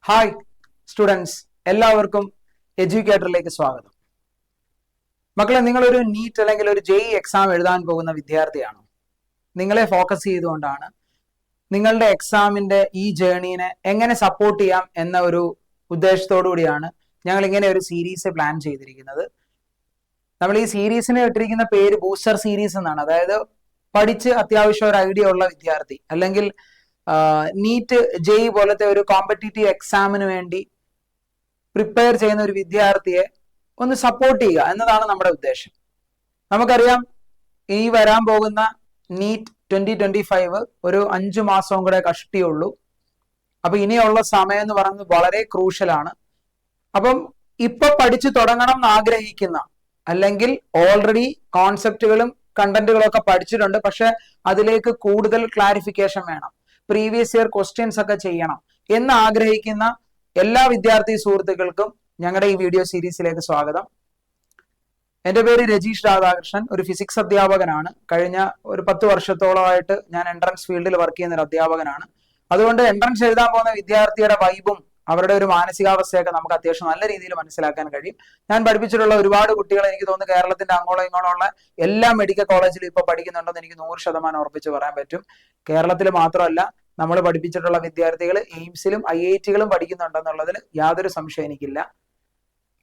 Hi students, എല്ലാവർക്കും എഡ്യൂക്കേറ്ററിലേക്ക് സ്വാഗതം. മക്കളെ, നിങ്ങളൊരു നീറ്റ് അല്ലെങ്കിൽ ഒരു JEE എക്സാം എഴുതാൻ പോകുന്ന വിദ്യാർത്ഥിയാണോ? നിങ്ങളെ ഫോക്കസ് ചെയ്തുകൊണ്ടാണ് നിങ്ങളുടെ എക്സാമിന്റെ ഈ ജേർണീനെ എങ്ങനെ സപ്പോർട്ട് ചെയ്യാം എന്ന ഒരു ഉദ്ദേശത്തോടു കൂടിയാണ് ഞങ്ങൾ ഇങ്ങനെ ഒരു സീരീസ് പ്ലാൻ ചെയ്തിരിക്കുന്നത്. നമ്മൾ ഈ സീരീസിന് ഇട്ടിരിക്കുന്ന പേര് ബൂസ്റ്റർ സീരീസ് എന്നാണ്. അതായത് പഠിച്ച് അത്യാവശ്യം ഒരു ഐഡിയ ഉള്ള വിദ്യാർത്ഥി അല്ലെങ്കിൽ നീറ്റ് JEE പോലത്തെ ഒരു കോമ്പറ്റീറ്റീവ് എക്സാമിന് വേണ്ടി പ്രിപ്പയർ ചെയ്യുന്ന ഒരു വിദ്യാർത്ഥിയെ ഒന്ന് സപ്പോർട്ട് ചെയ്യുക എന്നതാണ് നമ്മുടെ ഉദ്ദേശം. നമുക്കറിയാം, ഈ വരാൻ പോകുന്ന നീറ്റ് 2025 ഒരു 5 മാസവും കൂടെ കഷ്ടിയുള്ളൂ. അപ്പൊ ഇനിയുള്ള സമയം എന്ന് പറയുന്നത് വളരെ ക്രൂഷ്യലാണ്. അപ്പം ഇപ്പൊ പഠിച്ചു തുടങ്ങണം എന്ന് ആഗ്രഹിക്കുന്ന അല്ലെങ്കിൽ ഓൾറെഡി കോൺസെപ്റ്റുകളും കണ്ടന്റുകളും ഒക്കെ പഠിച്ചിട്ടുണ്ട്, പക്ഷെ അതിലേക്ക് കൂടുതൽ ക്ലാരിഫിക്കേഷൻ വേണം, പ്രീവിയസ് ഇയർ ക്വസ്റ്റ്യൻസ് ഒക്കെ ചെയ്യണം എന്ന് ആഗ്രഹിക്കുന്ന എല്ലാ വിദ്യാർത്ഥി സുഹൃത്തുക്കൾക്കും ഞങ്ങളുടെ ഈ വീഡിയോ സീരീസിലേക്ക് സ്വാഗതം. എൻ്റെ പേര് രജീഷ് രാധാകൃഷ്ണൻ, ഒരു ഫിസിക്സ് അധ്യാപകനാണ്. കഴിഞ്ഞ ഒരു 10 വർഷത്തോളമായിട്ട് ഞാൻ എൻട്രൻസ് ഫീൽഡിൽ വർക്ക് ചെയ്യുന്ന ഒരു അധ്യാപകനാണ്. അതുകൊണ്ട് എൻട്രൻസ് എഴുതാൻ പോകുന്ന വിദ്യാർത്ഥിയുടെ വൈബും അവരുടെ ഒരു മാനസികാവസ്ഥയൊക്കെ നമുക്ക് അത്യാവശ്യം നല്ല രീതിയിൽ മനസ്സിലാക്കാൻ കഴിയും. ഞാൻ പഠിപ്പിച്ചിട്ടുള്ള ഒരുപാട് കുട്ടികൾ എനിക്ക് തോന്നുന്നു കേരളത്തിന്റെ അങ്ങോളം ഇങ്ങോളം ഉള്ള എല്ലാ മെഡിക്കൽ കോളേജിലും ഇപ്പൊ പഠിക്കുന്നുണ്ടെന്ന് എനിക്ക് 100% ഉറപ്പിച്ച് പറയാൻ പറ്റും. കേരളത്തിൽ മാത്രമല്ല, നമ്മൾ പഠിപ്പിച്ചിട്ടുള്ള വിദ്യാർത്ഥികൾ എയിംസിലും IIT-കളും പഠിക്കുന്നുണ്ടെന്നുള്ളതിൽ യാതൊരു സംശയം എനിക്കില്ല.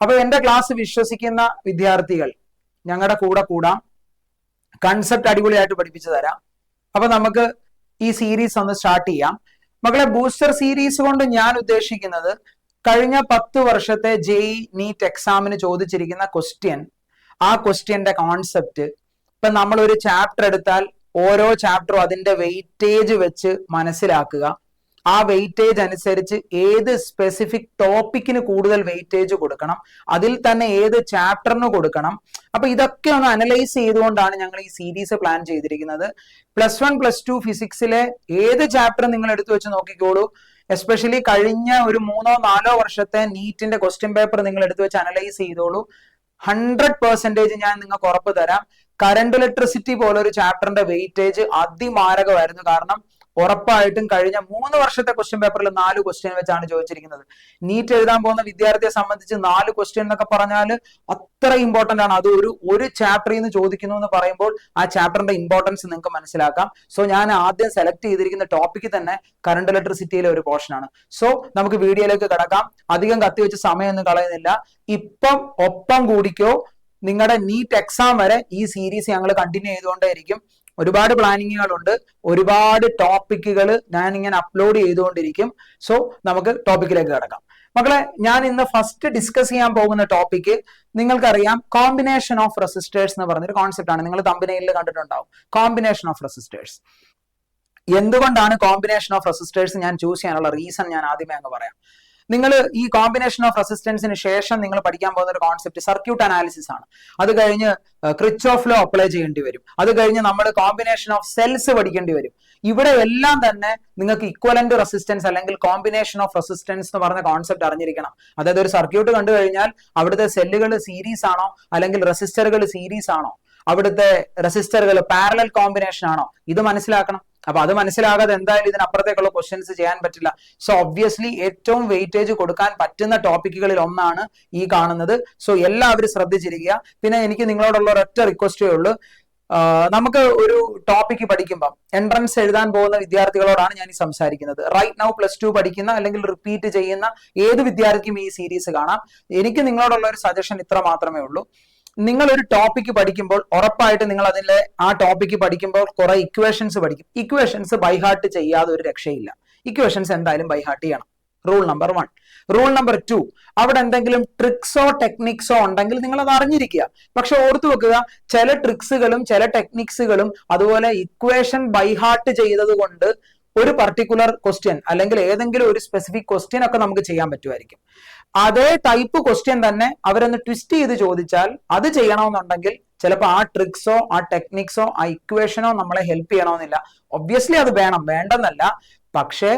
അപ്പൊ എന്റെ ക്ലാസ് വിശ്വസിക്കുന്ന വിദ്യാർത്ഥികൾ ഞങ്ങളുടെ കൂടെ കൂടാം, കൺസെപ്റ്റ് അടിപൊളിയായിട്ട് പഠിപ്പിച്ചു തരാം. അപ്പൊ നമുക്ക് ഈ സീരീസ് ഒന്ന് സ്റ്റാർട്ട് ചെയ്യാം. മക്കളെ, ബൂസ്റ്റർ സീരീസ് കൊണ്ട് ഞാൻ ഉദ്ദേശിക്കുന്നത് കഴിഞ്ഞ 10 വർഷത്തെ JEE നീറ്റ് എക്സാമിന് ചോദിച്ചിരിക്കുന്ന ക്വസ്റ്റ്യൻ, ആ ക്വസ്റ്റ്യന്റെ കോൺസെപ്റ്റ്. ഇപ്പൊ നമ്മൾ ഒരു ചാപ്റ്റർ എടുത്താൽ ഓരോ ചാപ്റ്ററും അതിന്റെ വെയിറ്റേജ് വെച്ച് മനസ്സിലാക്കുക. ആ വെയിറ്റേജ് അനുസരിച്ച് ഏത് സ്പെസിഫിക് ടോപ്പിക്കിന് കൂടുതൽ വെയിറ്റേജ് കൊടുക്കണം, അതിൽ തന്നെ ഏത് ചാപ്റ്ററിന് കൊടുക്കണം. അപ്പൊ ഇതൊക്കെ ഒന്ന് അനലൈസ് ചെയ്തുകൊണ്ടാണ് ഞങ്ങൾ ഈ സീരീസ് പ്ലാൻ ചെയ്തിരിക്കുന്നത്. +1 +2 ഫിസിക്സിലെ ഏത് ചാപ്റ്റർ നിങ്ങൾ എടുത്തു വെച്ച് നോക്കിക്കോളൂ. എസ്പെഷ്യലി കഴിഞ്ഞ ഒരു 3-4 വർഷത്തെ നീറ്റിന്റെ ക്വസ്റ്റ്യൻ പേപ്പർ നിങ്ങൾ എടുത്തു വെച്ച് അനലൈസ് ചെയ്തോളൂ. 100% ഞാൻ നിങ്ങൾക്ക് ഉറപ്പ് തരാം, കറണ്ട് ഇലക്ട്രിസിറ്റി പോലൊരു ചാപ്റ്ററിന്റെ വെയിറ്റേജ് അതിമാരകമായിരുന്നു. കാരണം ഉറപ്പായിട്ടും കഴിഞ്ഞ 3 വർഷത്തെ ക്വസ്റ്റ്യൻ പേപ്പറിൽ 4 ക്വസ്റ്റ്യൻ വെച്ചാണ് ചോദിച്ചിരിക്കുന്നത്. നീറ്റ് എഴുതാൻ പോകുന്ന വിദ്യാർത്ഥിയെ സംബന്ധിച്ച് 4 ക്വസ്റ്റ്യൻ എന്നൊക്കെ പറഞ്ഞാൽ അത്ര ഇമ്പോർട്ടന്റ് ആണ്. അത് ഒരു ചാപ്റ്ററിൽ നിന്ന് ചോദിക്കുന്നു എന്ന് പറയുമ്പോൾ ആ ചാപ്റ്ററിന്റെ ഇമ്പോർട്ടൻസ് നിങ്ങൾക്ക് മനസ്സിലാക്കാം. സോ ഞാൻ ആദ്യം സെലക്ട് ചെയ്തിരിക്കുന്ന ടോപ്പിക്ക് തന്നെ കറണ്ട് ഇലക്ട്രിസിറ്റിയിലെ ഒരു പോർഷൻ ആണ്. സോ നമുക്ക് വീഡിയോയിലേക്ക് കിടക്കാം. അധികം കത്തിവെച്ച് സമയമൊന്നും കളയുന്നില്ല. ഇപ്പം ഒപ്പം കൂടിക്കോ, നിങ്ങളുടെ നീറ്റ് എക്സാം വരെ ഈ സീരീസ് ഞങ്ങൾ കണ്ടിന്യൂ ചെയ്തുകൊണ്ടേയിരിക്കും. ഒരുപാട് പ്ലാനിങ്ങുകളുണ്ട്, ഒരുപാട് ടോപ്പിക്കുകൾ ഞാൻ ഇങ്ങനെ അപ്ലോഡ് ചെയ്തുകൊണ്ടിരിക്കും. സോ നമുക്ക് ടോപ്പിക്കിലേക്ക് കിടക്കാം. മക്കളെ, ഞാൻ ഇന്ന് ഫസ്റ്റ് ഡിസ്കസ് ചെയ്യാൻ പോകുന്ന ടോപ്പിക്ക് നിങ്ങൾക്കറിയാം, കോമ്പിനേഷൻ ഓഫ് റെസിസ്റ്റേഴ്സ് എന്ന് പറഞ്ഞൊരു കോൺസെപ്റ്റ് ആണ്. നിങ്ങൾ തമ്പനയിലിൽ കണ്ടിട്ടുണ്ടാവും, കോമ്പിനേഷൻ ഓഫ് റെസിസ്റ്റേഴ്സ്. എന്തുകൊണ്ടാണ് കോമ്പിനേഷൻ ഓഫ് റെസിസ്റ്റേഴ്സ് ഞാൻ ചൂസ് ചെയ്യാനുള്ള റീസൺ ഞാൻ ആദ്യമേ അങ്ങ് പറയാം. നിങ്ങൾ ഈ കോമ്പിനേഷൻ ഓഫ് റെസിസ്റ്റൻസിന് ശേഷം നിങ്ങൾ പഠിക്കാൻ പോകുന്ന ഒരു കോൺസെപ്റ്റ് സർക്യൂട്ട് അനാലിസിസ് ആണ്. അത് കഴിഞ്ഞ് ക്രിച്ച്ഹോഫ് ലോ അപ്ലൈ ചെയ്യേണ്ടി വരും. അത് കഴിഞ്ഞ് നമ്മൾ കോമ്പിനേഷൻ ഓഫ് സെൽസ് പഠിക്കേണ്ടി വരും. ഇവിടെ എല്ലാം തന്നെ നിങ്ങൾക്ക് ഇക്വലന്റ് റെസിസ്റ്റൻസ് അല്ലെങ്കിൽ കോമ്പിനേഷൻ ഓഫ് റെസിസ്റ്റൻസ് എന്ന് പറഞ്ഞ കോൺസെപ്റ്റ് അറിഞ്ഞിരിക്കണം. അതായത് ഒരു സർക്യൂട്ട് കണ്ടു കഴിഞ്ഞാൽ അവിടുത്തെ സെല്ലുകൾ സീരീസ് ആണോ അല്ലെങ്കിൽ റെസിസ്റ്ററുകൾ സീരീസ് ആണോ, അവിടുത്തെ റെസിസ്റ്ററുകൾ പാരലൽ കോമ്പിനേഷൻ ആണോ, ഇത് മനസ്സിലാക്കണം. അപ്പൊ അത് മനസ്സിലാകാതെ എന്തായാലും ഇതിനപ്പുറത്തേക്കുള്ള ക്വസ്റ്റ്യൻസ് ചെയ്യാൻ പറ്റില്ല. സോ ഒബ്വിയസ്ലി ഏറ്റവും വെയിറ്റേജ് കൊടുക്കാൻ പറ്റുന്ന ടോപ്പിക്കുകളിൽ ഒന്നാണ് ഈ കാണുന്നത്. സോ എല്ലാവരും ശ്രദ്ധിച്ചിരിക്കുക. പിന്നെ എനിക്ക് നിങ്ങളോടുള്ള ഒരൊറ്റ റിക്വസ്റ്റേ ഉള്ളൂ, നമുക്ക് ഒരു ടോപ്പിക്ക് പഠിക്കുമ്പോൾ എൻട്രൻസ് എഴുതാൻ പോകുന്ന വിദ്യാർത്ഥികളോടാണ് ഞാൻ ഈ സംസാരിക്കുന്നത്. റൈറ്റ് നൗ +2 പഠിക്കുന്ന അല്ലെങ്കിൽ റിപ്പീറ്റ് ചെയ്യുന്ന ഏത് വിദ്യാർത്ഥിക്കും ഈ സീരീസ് കാണാം. എനിക്ക് നിങ്ങളോടുള്ള ഒരു സജഷൻ ഇത്ര മാത്രമേ ഉള്ളൂ. നിങ്ങൾ ഒരു ടോപ്പിക്ക് പഠിക്കുമ്പോൾ ഉറപ്പായിട്ട് നിങ്ങൾ അതിലെ ആ ടോപ്പിക്ക് പഠിക്കുമ്പോൾ കുറെ ഇക്വേഷൻസ് പഠിക്കും. ഇക്വേഷൻസ് ബൈഹാർട്ട് ചെയ്യാതെ ഒരു രക്ഷയില്ല. ഇക്വേഷൻസ് എന്തായാലും ബൈഹാർട്ട് ചെയ്യണം. Rule number 1. റൂൾ നമ്പർ 2, അവിടെ എന്തെങ്കിലും ട്രിക്സോ ടെക്നിക്സോ ഉണ്ടെങ്കിൽ നിങ്ങൾ അത് അറിഞ്ഞിരിക്കുക. പക്ഷെ ഓർത്തു വെക്കുക, ചില ട്രിക്സുകളും ചില ടെക്നിക്സുകളും അതുപോലെ ഇക്വേഷൻ ബൈഹാർട്ട് ചെയ്തത് കൊണ്ട് ഒരു പർട്ടിക്കുലർ ക്വസ്റ്റ്യൻ അല്ലെങ്കിൽ ഏതെങ്കിലും ഒരു സ്പെസിഫിക് ക്വസ്റ്റ്യൻ ഒക്കെ നമുക്ക് ചെയ്യാൻ പറ്റുമായിരിക്കും. അതേ ടൈപ്പ് ക്വസ്റ്റ്യൻ തന്നെ അവരൊന്ന് ട്വിസ്റ്റ് ചെയ്ത് ചോദിച്ചാൽ അത് ചെയ്യണമെന്നുണ്ടെങ്കിൽ ചിലപ്പോൾ ആ ട്രിക്സോ ആ ടെക്നിക്സോ ആ ഇക്വേഷനോ നമ്മളെ ഹെൽപ്പ് ചെയ്യണമെന്നില്ല. ഒബ്വിയസ്ലി അത് വേണം, വേണ്ടെന്നല്ല. പക്ഷേ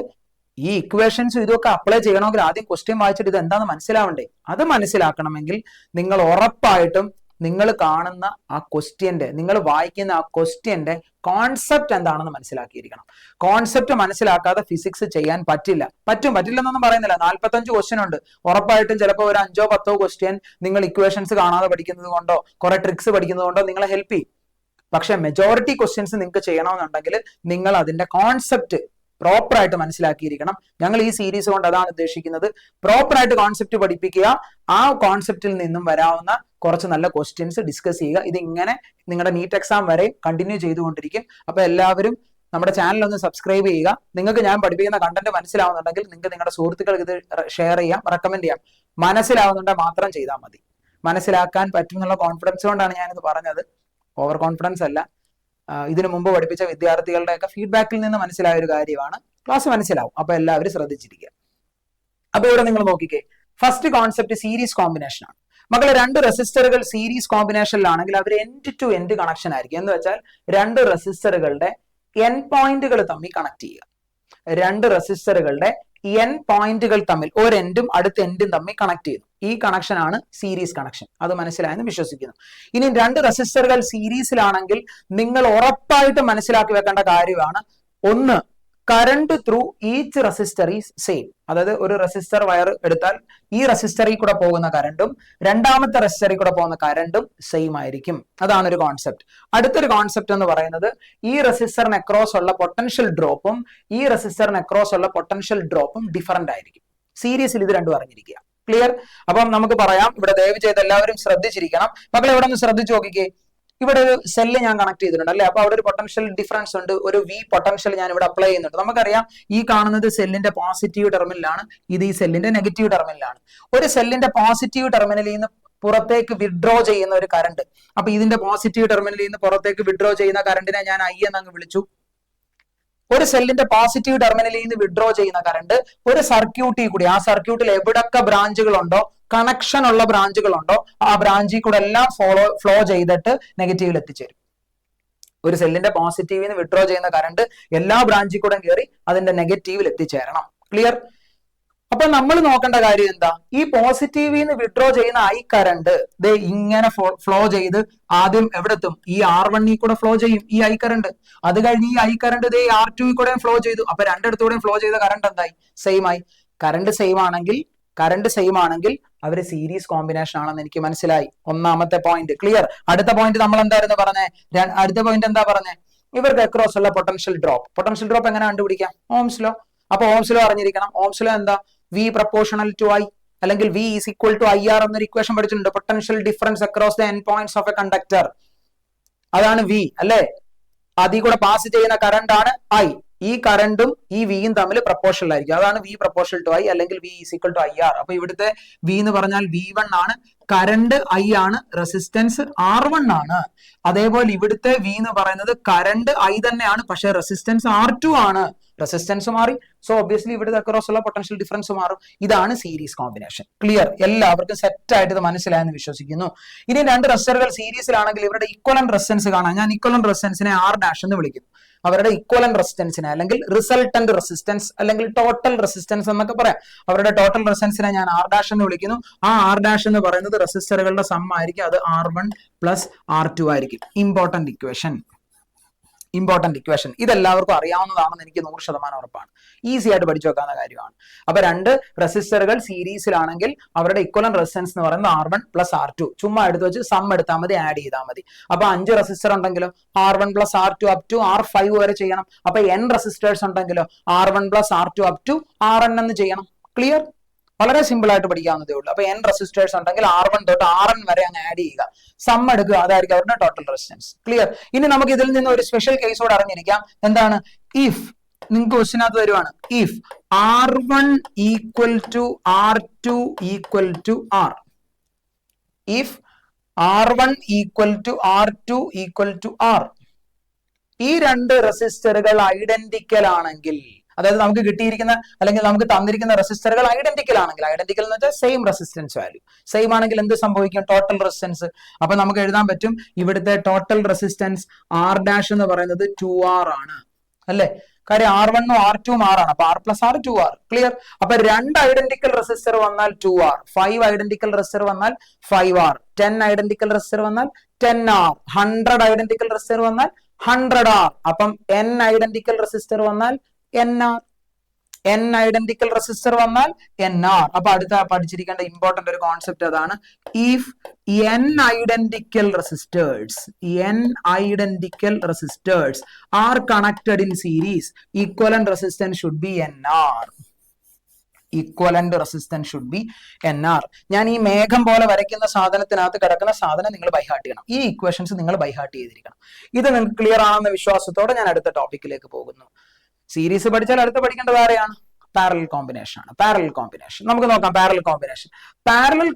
ഈ ഇക്വേഷൻസും ഇതൊക്കെ അപ്ലൈ ചെയ്യണമെങ്കിൽ ആദ്യം ക്വസ്റ്റ്യൻ വായിച്ചിട്ട് ഇത് എന്താണെന്ന് മനസ്സിലാവണ്ടേ? അത് മനസ്സിലാക്കണമെങ്കിൽ നിങ്ങൾ ഉറപ്പായിട്ടും നിങ്ങൾ കാണുന്ന ആ ക്വസ്റ്റ്യന്റെ, നിങ്ങൾ വായിക്കുന്ന ആ ക്വസ്റ്റ്യന്റെ കോൺസെപ്റ്റ് എന്താണെന്ന് മനസ്സിലാക്കിയിരിക്കണം. കോൺസെപ്റ്റ് മനസ്സിലാക്കാതെ ഫിസിക്സ് ചെയ്യാൻ പറ്റില്ലെന്നൊന്നും പറയുന്നില്ല. 45 ക്വസ്റ്റ്യൻ ഉണ്ട്. ഉറപ്പായിട്ടും ചിലപ്പോൾ ഒരു 5-10 ക്വസ്റ്റ്യൻ നിങ്ങൾ ഇക്വേഷൻസ് കാണാതെ പഠിക്കുന്നത് കൊണ്ടോ കുറെ ട്രിക്സ് പഠിക്കുന്നത് കൊണ്ടോ നിങ്ങളെ ഹെൽപ്പ് ചെയ്യും. പക്ഷെ മെജോറിറ്റി ക്വസ്റ്റ്യൻസ് നിങ്ങൾക്ക് ചെയ്യണമെന്നുണ്ടെങ്കിൽ നിങ്ങൾ അതിന്റെ കോൺസെപ്റ്റ് പ്രോപ്പർ ആയിട്ട് മനസ്സിലാക്കിയിരിക്കണം. ഞങ്ങൾ ഈ സീരീസ് കൊണ്ട് അതാണ് ഉദ്ദേശിക്കുന്നത്. പ്രോപ്പർ ആയിട്ട് കോൺസെപ്റ്റ് പഠിപ്പിക്കുക, ആ കോൺസെപ്റ്റിൽ നിന്നും വരാവുന്ന കുറച്ച് നല്ല ക്വസ്റ്റ്യൻസ് ഡിസ്കസ് ചെയ്യുക. ഇതിങ്ങനെ നിങ്ങളുടെ നീറ്റ് എക്സാം വരെ കണ്ടിന്യൂ ചെയ്തുകൊണ്ടിരിക്കും. അപ്പൊ എല്ലാവരും നമ്മുടെ ചാനൽ ഒന്ന് സബ്സ്ക്രൈബ് ചെയ്യുക. നിങ്ങൾക്ക് ഞാൻ പഠിപ്പിക്കുന്ന കണ്ടന്റ് മനസ്സിലാവുന്നുണ്ടെങ്കിൽ നിങ്ങൾക്ക് നിങ്ങളുടെ സുഹൃത്തുക്കൾക്ക് ഇത് ഷെയർ ചെയ്യാം, റെക്കമെൻഡ് ചെയ്യാം. മനസ്സിലാവുന്നുണ്ടെങ്കിൽ മാത്രം ചെയ്താൽ മതി. മനസ്സിലാക്കാൻ പറ്റും എന്നുള്ള കോൺഫിഡൻസ് കൊണ്ടാണ് ഞാനിത് പറഞ്ഞത്, ഓവർ കോൺഫിഡൻസ് അല്ല. ഇതിനു മുമ്പ് പഠിപ്പിച്ച വിദ്യാർത്ഥികളുടെയൊക്കെ ഫീഡ്ബാക്കിൽ നിന്ന് മനസ്സിലായ ഒരു കാര്യമാണ്. ക്ലാസ് മനസ്സിലാവും. അപ്പൊ എല്ലാവരും ശ്രദ്ധിച്ചിരിക്കുക. അപ്പൊ ഇവിടെ നിങ്ങൾ നോക്കിക്കേ, ഫസ്റ്റ് കോൺസെപ്റ്റ് സീരീസ് കോമ്പിനേഷൻ ആണ്. മക്കളെ, രണ്ട് റെസിസ്റ്ററുകൾ സീരീസ് കോമ്പിനേഷനിലാണെങ്കിൽ അവർ എൻഡ് ടു എൻഡ് കണക്ഷൻ ആയിരിക്കും. എന്ന് വെച്ചാൽ രണ്ട് റെസിസ്റ്ററുകളുടെ എൻ പോയിന്റുകൾ തമ്മിൽ കണക്ട് ചെയ്യുക. രണ്ട് റെസിസ്റ്ററുകളുടെ എൻ പോയിന്റുകൾ തമ്മിൽ ഒരു എൻഡും അടുത്ത എൻഡും തമ്മിൽ കണക്ട് ചെയ്യുന്നു. ഈ കണക്ഷൻ ആണ് സീരീസ് കണക്ഷൻ. അത് മനസ്സിലായെന്ന് വിശ്വസിക്കുന്നു. ഇനി രണ്ട് റെസിസ്റ്ററുകൾ സീരീസിലാണെങ്കിൽ നിങ്ങൾ ഉറപ്പായിട്ട് മനസ്സിലാക്കി വെക്കേണ്ട കാര്യമാണ്, ഒന്ന്, current through each resistor is same. അതായത് ഒരു റെസിസ്റ്റർ വയർ എടുത്താൽ ഈ റെസിസ്റ്ററിൽ കൂടെ പോകുന്ന കറണ്ടും രണ്ടാമത്തെ റെസിസ്റ്ററിൽ കൂടെ പോകുന്ന കറണ്ടും സെയിം ആയിരിക്കും. അതാണ് ഒരു കോൺസെപ്റ്റ്. അടുത്തൊരു കോൺസെപ്റ്റ് എന്ന് പറയുന്നത്, ഈ റെസിസ്റ്ററിന് അക്രോസ് ഉള്ള പൊട്ടൻഷ്യൽ ഡ്രോപ്പും ഈ റെസിസ്റ്ററിന് അക്രോസ് ഉള്ള പൊട്ടൻഷ്യൽ ഡ്രോപ്പും ഡിഫറന്റ് ആയിരിക്കും. സീരീസിൽ ഇത് രണ്ടും അറിഞ്ഞിരിക്കുക. ക്ലിയർ? അപ്പം നമുക്ക് പറയാം, ഇവിടെ ദയവ് ചെയ്ത് എല്ലാവരും ശ്രദ്ധിച്ചിരിക്കണം. മക്കളെ, ഇവിടെ ഒന്ന് ശ്രദ്ധിച്ചു നോക്കിക്കേ. ഇവിടെ ഒരു സെല്ല് ഞാൻ കണക്ട് ചെയ്തിട്ടുണ്ട് അല്ലെ. അപ്പൊ അവിടെ ഒരു പൊട്ടൻഷ്യൽ ഡിഫറൻസ് ഉണ്ട്, ഒരു വി പൊട്ടൻഷ്യൽ ഞാൻ ഇവിടെ അപ്ലൈ ചെയ്യുന്നുണ്ട്. നമുക്കറിയാം ഈ കാണുന്നത് സെല്ലിന്റെ പോസിറ്റീവ് ടെർമിനലാണ്, ഇത് ഈ സെല്ലിന്റെ നെഗറ്റീവ് ടെർമിനലാണ്. ഒരു സെല്ലിന്റെ പോസിറ്റീവ് ടെർമിനലിൽ നിന്ന് പുറത്തേക്ക് വിഡ്രോ ചെയ്യുന്ന ഒരു കറണ്ട്. അപ്പൊ ഇതിന്റെ പോസിറ്റീവ് ടെർമിനലിൽ നിന്ന് പുറത്തേക്ക് വിഡ്രോ ചെയ്യുന്ന കറണ്ടിനെ ഞാൻ ഐ എന്നങ്ങ് വിളിച്ചു. ഒരു സെല്ലിന്റെ പോസിറ്റീവ് ടെർമിനലിൽ നിന്ന് വിഡ്രോ ചെയ്യുന്ന കറണ്ട് ഒരു സർക്യൂട്ടിൽ കൂടി, ആ സർക്യൂട്ടിൽ എവിടൊക്കെ ബ്രാഞ്ചുകൾ ഉണ്ടോ, കണക്ഷൻ ഉള്ള ബ്രാഞ്ചുകൾ ഉണ്ടോ, ആ ബ്രാഞ്ചിൽ കൂടെ എല്ലാം ഫ്ലോ ചെയ്തിട്ട് നെഗറ്റീവിൽ എത്തിച്ചേരും. ഒരു സെല്ലിന്റെ പോസിറ്റീവിൽ നിന്ന് വിഡ്രോ ചെയ്യുന്ന കറണ്ട് എല്ലാ ബ്രാഞ്ചിൽ കൂടെ കയറി അതിന്റെ നെഗറ്റീവിൽ എത്തിച്ചേരണം. ക്ലിയർ? അപ്പൊ നമ്മൾ നോക്കേണ്ട കാര്യം എന്താ, ഈ പോസിറ്റീവിൽ നിന്ന് വിഡ്രോ ചെയ്യുന്ന ഐ കറണ്ട് ദേ ഇങ്ങനെ ഫ്ലോ ചെയ്ത് ആദ്യം എവിടെത്തും, ഈ R1 കൂടെ ഫ്ലോ ചെയ്യും ഈ ഐ കറണ്ട്. അത് കഴിഞ്ഞ് ഈ ഐ കറണ്ട് ദേ R2 കൂടെ ഫ്ലോ ചെയ്തു. അപ്പൊ രണ്ടിടത്തൂടെയും ഫ്ലോ ചെയ്ത കറണ്ട് എന്തായി? സെയിം ആയി. കറണ്ട് സെയിം ആണെങ്കിൽ അവര് സീരീസ് കോമ്പിനേഷൻ ആണെന്ന് എനിക്ക് മനസ്സിലായി. ഒന്നാമത്തെ പോയിന്റ് ക്ലിയർ. അടുത്ത പോയിന്റ് നമ്മൾ എന്തായിരുന്നു പറഞ്ഞേ? അടുത്ത പോയിന്റ് എന്താ പറഞ്ഞേ? ഇവർക്ക് അക്രോസ് ഉള്ള പൊട്ടൻഷ്യൽ ഡ്രോപ്പ് എങ്ങനെ കണ്ടുപിടിക്കാം? Ohm's law. അപ്പൊ ഓംസ് ലോ അറിഞ്ഞിരിക്കണം. ഓംസ് ലോ എന്താ? V പ്രപ്പോർഷണൽ ടു I, അല്ലെങ്കിൽ V is equal to IR എന്നൊരു ഇക്വേഷൻ പഠിച്ചിട്ടുണ്ട്. Potential difference across the end points of a conductor. അതാണ് V അല്ലെ. അതിൽ കൂടെ പാസ് ചെയ്യുന്ന കറണ്ട് ആണ് I. ഈ കറണ്ടും ഈ വിയും തമ്മിൽ പ്രപ്പോർഷണൽ ആയിരിക്കും. അതാണ് V പ്രപ്പോർഷണൽ ടു I, അല്ലെങ്കിൽ V is equal to IR. അപ്പൊ ഇവിടുത്തെ V എന്ന് പറഞ്ഞാൽ V1 ആണ്, കറണ്ട് I ആണ്, റെസിസ്റ്റൻസ് R1 ആണ്. അതേപോലെ ഇവിടുത്തെ V എന്ന് പറയുന്നത് കറണ്ട് I തന്നെയാണ്, പക്ഷെ റെസിസ്റ്റൻസ് R2 ആണ്. റെസിസ്റ്റൻസ് മാറി, സോ ഒബ്വിയസ്ലി ഇവിടുത്തെ അക്രോസ് ഉള്ള പൊട്ടൻഷ്യൽ ഡിഫറൻസ് മാറും. ഇതാണ് സീരീസ് കോമ്പിനേഷൻ. ക്ലിയർ? എല്ലാവർക്കും സെറ്റ് ആയിട്ട് ഇത് മനസ്സിലായെന്ന് വിശ്വസിക്കുന്നു. ഇനി രണ്ട് റെസിസ്റ്ററുകൾ സീരീസിലാണെങ്കിൽ ഇവരുടെ ഇക്വലന്റ് റെസിസ്റ്റൻസ് കാണാം. ഞാൻ ഇക്വലന്റ് റെസിസ്റ്റൻസിനെ R' എന്ന് വിളിക്കുന്നു. അവരുടെ ഇക്വലന്റ് റെസിസ്റ്റൻസിനെ, അല്ലെങ്കിൽ റിസൾട്ടന്റ് റെസിസ്റ്റൻസ്, അല്ലെങ്കിൽ ടോട്ടൽ റെസിസ്റ്റൻസ് എന്നൊക്കെ പറയാം. അവരുടെ ടോട്ടൽ റെസിസ്റ്റൻസിനെ ഞാൻ R' എന്ന് വിളിക്കുന്നു. ആ R' എന്ന് പറയുന്നത് റെസിസ്റ്ററുകളുടെ സം ആയിരിക്കും. അത് R1 പ്ലസ് R2 ആയിരിക്കും. Important equation. ഇതെല്ലാവർക്കും അറിയാവുന്നതാണെന്ന് എനിക്ക് 100% ഉറപ്പാണ്. ഈസി ആയിട്ട് പഠിച്ചു വെക്കാവുന്ന കാര്യമാണ്. അപ്പൊ രണ്ട് റെസിസ്റ്ററുകൾ സീരീസിലാണെങ്കിൽ അവരുടെ ഇക്വലന്റ് റെസിസ്റ്റൻസ് എന്ന് പറയുന്നത് R1 പ്ലസ് R2. ചുമ്മാ എടുത്ത് വെച്ച് സം എടുത്താൽ മതി, ആഡ് ചെയ്താൽ മതി. അപ്പൊ 5 റെസിസ്റ്റർ ഉണ്ടെങ്കിലോ R1 plus R2 up to R5 വരെ ചെയ്യണം. അപ്പൊ n റെസിസ്റ്റേഴ്സ് ഉണ്ടെങ്കിലോ R1 plus R2 up to Rn എന്ന് ചെയ്യണം. ക്ലിയർ? വളരെ സിമ്പിൾ ആയിട്ട് പഠിക്കാവുന്നതേ ഉള്ളൂ. അപ്പൊ n റെസിസ്റ്റേഴ്സ് ഉണ്ടെങ്കിൽ R1 തൊട്ട് Rn വരെ അങ്ങ് ആഡ് ചെയ്യുക, സം എടുക്കുക, അതായിരിക്കും അവരുടെ ടോട്ടൽ റെസിസ്റ്റൻസ്. ക്ലിയർ? ഇനി നമുക്ക് ഇതിൽ നിന്ന് ഒരു സ്പെഷ്യൽ കേസോട് അറിഞ്ഞിരിക്കാം. എന്താണ്? ഇഫ് നിങ്ങൾക്ക് ക്വസ്റ്റിനകത്ത് വരുവാണ്, if R1 equal to R2 equal to R, if R1 equal to R2 equal to R, ഈ രണ്ട് റെസിസ്റ്ററുകൾ ഐഡന്റിക്കൽ ആണെങ്കിൽ, അതായത് നമുക്ക് കിട്ടിയിരിക്കുന്ന അല്ലെങ്കിൽ നമുക്ക് തന്നിരിക്കുന്ന റെസിസ്റ്ററുകൾ ഐഡന്റിക്കൽ ആണെങ്കിൽ, ഐഡന്റിക്കൽ എന്ന് വെച്ചാൽ സെയിം റെസിസ്റ്റൻസ് വാല്യൂ, സെയിം ആണെങ്കിൽ എന്ത് സംഭവിക്കും? Total resistance. അപ്പൊ നമുക്ക് എഴുതാൻ പറ്റും, ഇവിടുത്തെ ടോട്ടൽ റെസിസ്റ്റൻസ് R' എന്ന് പറയുന്നത് 2R ആണ് അല്ലെ. കാര്യം R1 R2 R ആണ്. അപ്പൊ R plus R 2R. Clear? അപ്പൊ 2 ഐഡന്റിക്കൽ റെസിസ്റ്റർ വന്നാൽ 2R, 5 ഐഡന്റിക്കൽ റെസിസ്റ്റർ വന്നാൽ 5R, 10 ഐഡന്റിക്കൽ റെസിസ്റ്റർ വന്നാൽ 10R, 100 ഐഡന്റിക്കൽ റെസിസ്റ്റർ വന്നാൽ 100R. അപ്പം N ഐഡന്റിക്കൽ റെസിസ്റ്റർ വന്നാൽ NR, N ഐഡന്റിക്കൽ റെസിസ്റ്റർ വന്നാൽ NR. അപ്പൊ അടുത്ത പഠിച്ചിരിക്കേണ്ട ഇമ്പോർട്ടന്റ് ഒരു കോൺസെപ്റ്റ് അതാണ്. If N identical resistors are connected in series, equivalent resistance should be NR. Equivalent resistance should be NR. ഞാൻ ഈ മേഘം പോലെ വരയ്ക്കുന്ന സാധനത്തിനകത്ത് കിടക്കുന്ന സാധനം നിങ്ങൾ ബൈഹാർട്ട് ചെയ്യണം. ഈ ഇക്വേഷൻസ് നിങ്ങൾ ബൈഹാർട്ട് ചെയ്തിരിക്കണം. ഇത് നിങ്ങൾക്ക് ക്ലിയർ ആണെന്ന വിശ്വാസത്തോടെ ഞാൻ അടുത്ത ടോപ്പിക്കിലേക്ക് പോകുന്നു. സീരീസ് പഠിച്ചാൽ അടുത്ത് പഠിക്കേണ്ടത് ആരെയാണ്? പാരലൽ കോമ്പിനേഷൻ ആണ്. പാരലൽ കോമ്പിനേഷൻ നമുക്ക് നോക്കാം. പാരലൽ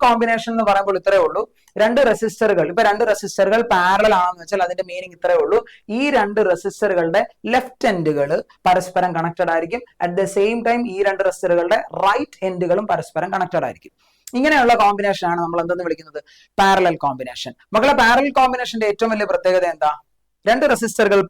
കോമ്പിനേഷൻ എന്ന് പറയുമ്പോൾ ഇത്രയേ ഉള്ളൂ. രണ്ട് റെസിസ്റ്ററുകൾ, ഇപ്പൊ രണ്ട് റെസിസ്റ്ററുകൾ പാരലൽ ആണെന്ന് വെച്ചാൽ അതിന്റെ മീനിങ് ഇത്രയേ ഉള്ളൂ. ഈ രണ്ട് റെസിസ്റ്ററുകളുടെ ലെഫ്റ്റ് എൻഡുകൾ പരസ്പരം കണക്റ്റഡ് ആയിരിക്കും. അറ്റ് ദ സെയിം ടൈം ഈ രണ്ട് റെസിസ്റ്ററുകളുടെ റൈറ്റ് എൻഡുകളും പരസ്പരം കണക്റ്റഡ് ആയിരിക്കും. ഇങ്ങനെയുള്ള കോമ്പിനേഷൻ ആണ് നമ്മൾ എന്തെന്ന് വിളിക്കുന്നത്? Parallel combination. മക്കളെ, പാരലൽ കോമ്പിനേഷന്റെ ഏറ്റവും വലിയ പ്രത്യേകത എന്താ? രണ്ട് റെസിസ്റ്ററുകൾ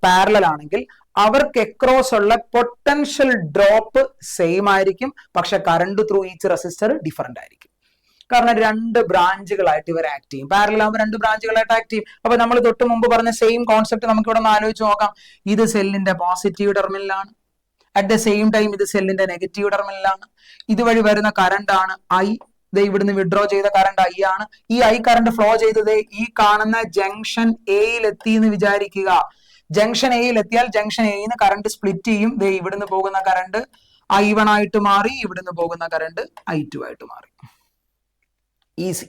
പാരലൽ ആണെങ്കിൽ അവർക്ക് അക്രോസ് ഉള്ള പൊട്ടൻഷ്യൽ ഡ്രോപ്പ് സെയിം ആയിരിക്കും, പക്ഷെ current through each resistor different ആയിരിക്കും. കാരണം രണ്ട് ബ്രാഞ്ചുകളായിട്ട് ഇവർ ആക്ട് ചെയ്യും. പാരലൽ ആകുമ്പോൾ രണ്ട് ബ്രാഞ്ചുകളായിട്ട് ആക്ട് ചെയ്യും. അപ്പൊ നമ്മൾ തൊട്ട് മുമ്പ് പറഞ്ഞ സെയിം കോൺസെപ്റ്റ് നമുക്ക് ഇവിടെ ഒന്ന് ആലോചിച്ച് നോക്കാം. ഇത് സെല്ലിന്റെ പോസിറ്റീവ് ടെർമിനലാണ്, അറ്റ് ദ സെയിം ടൈം ഇത് സെല്ലിന്റെ നെഗറ്റീവ് ടെർമിനലാണ്. ഇതുവഴി വരുന്ന കറണ്ട് ആണ് I. ഇവിടുന്ന് വിഡ്രോ ചെയ്ത കറണ്ട് I ആണ്. ഈ I കറണ്ട് ഫ്ലോ ചെയ്തത് ഈ കാണുന്ന ജംഗ്ഷൻ എയിൽ എത്തി എന്ന് വിചാരിക്കുക. ജംഗ്ഷൻ എയിൽ എത്തിയാൽ ജംഗ്ഷൻ എയിന്ന് കറണ്ട് സ്പ്ലിറ്റ് ചെയ്യും. ഇവിടുന്ന് പോകുന്ന കറണ്ട് I1 ആയിട്ട് മാറി, ഇവിടുന്ന് പോകുന്ന കറണ്ട് I2 ആയിട്ട് മാറി. ഈസി.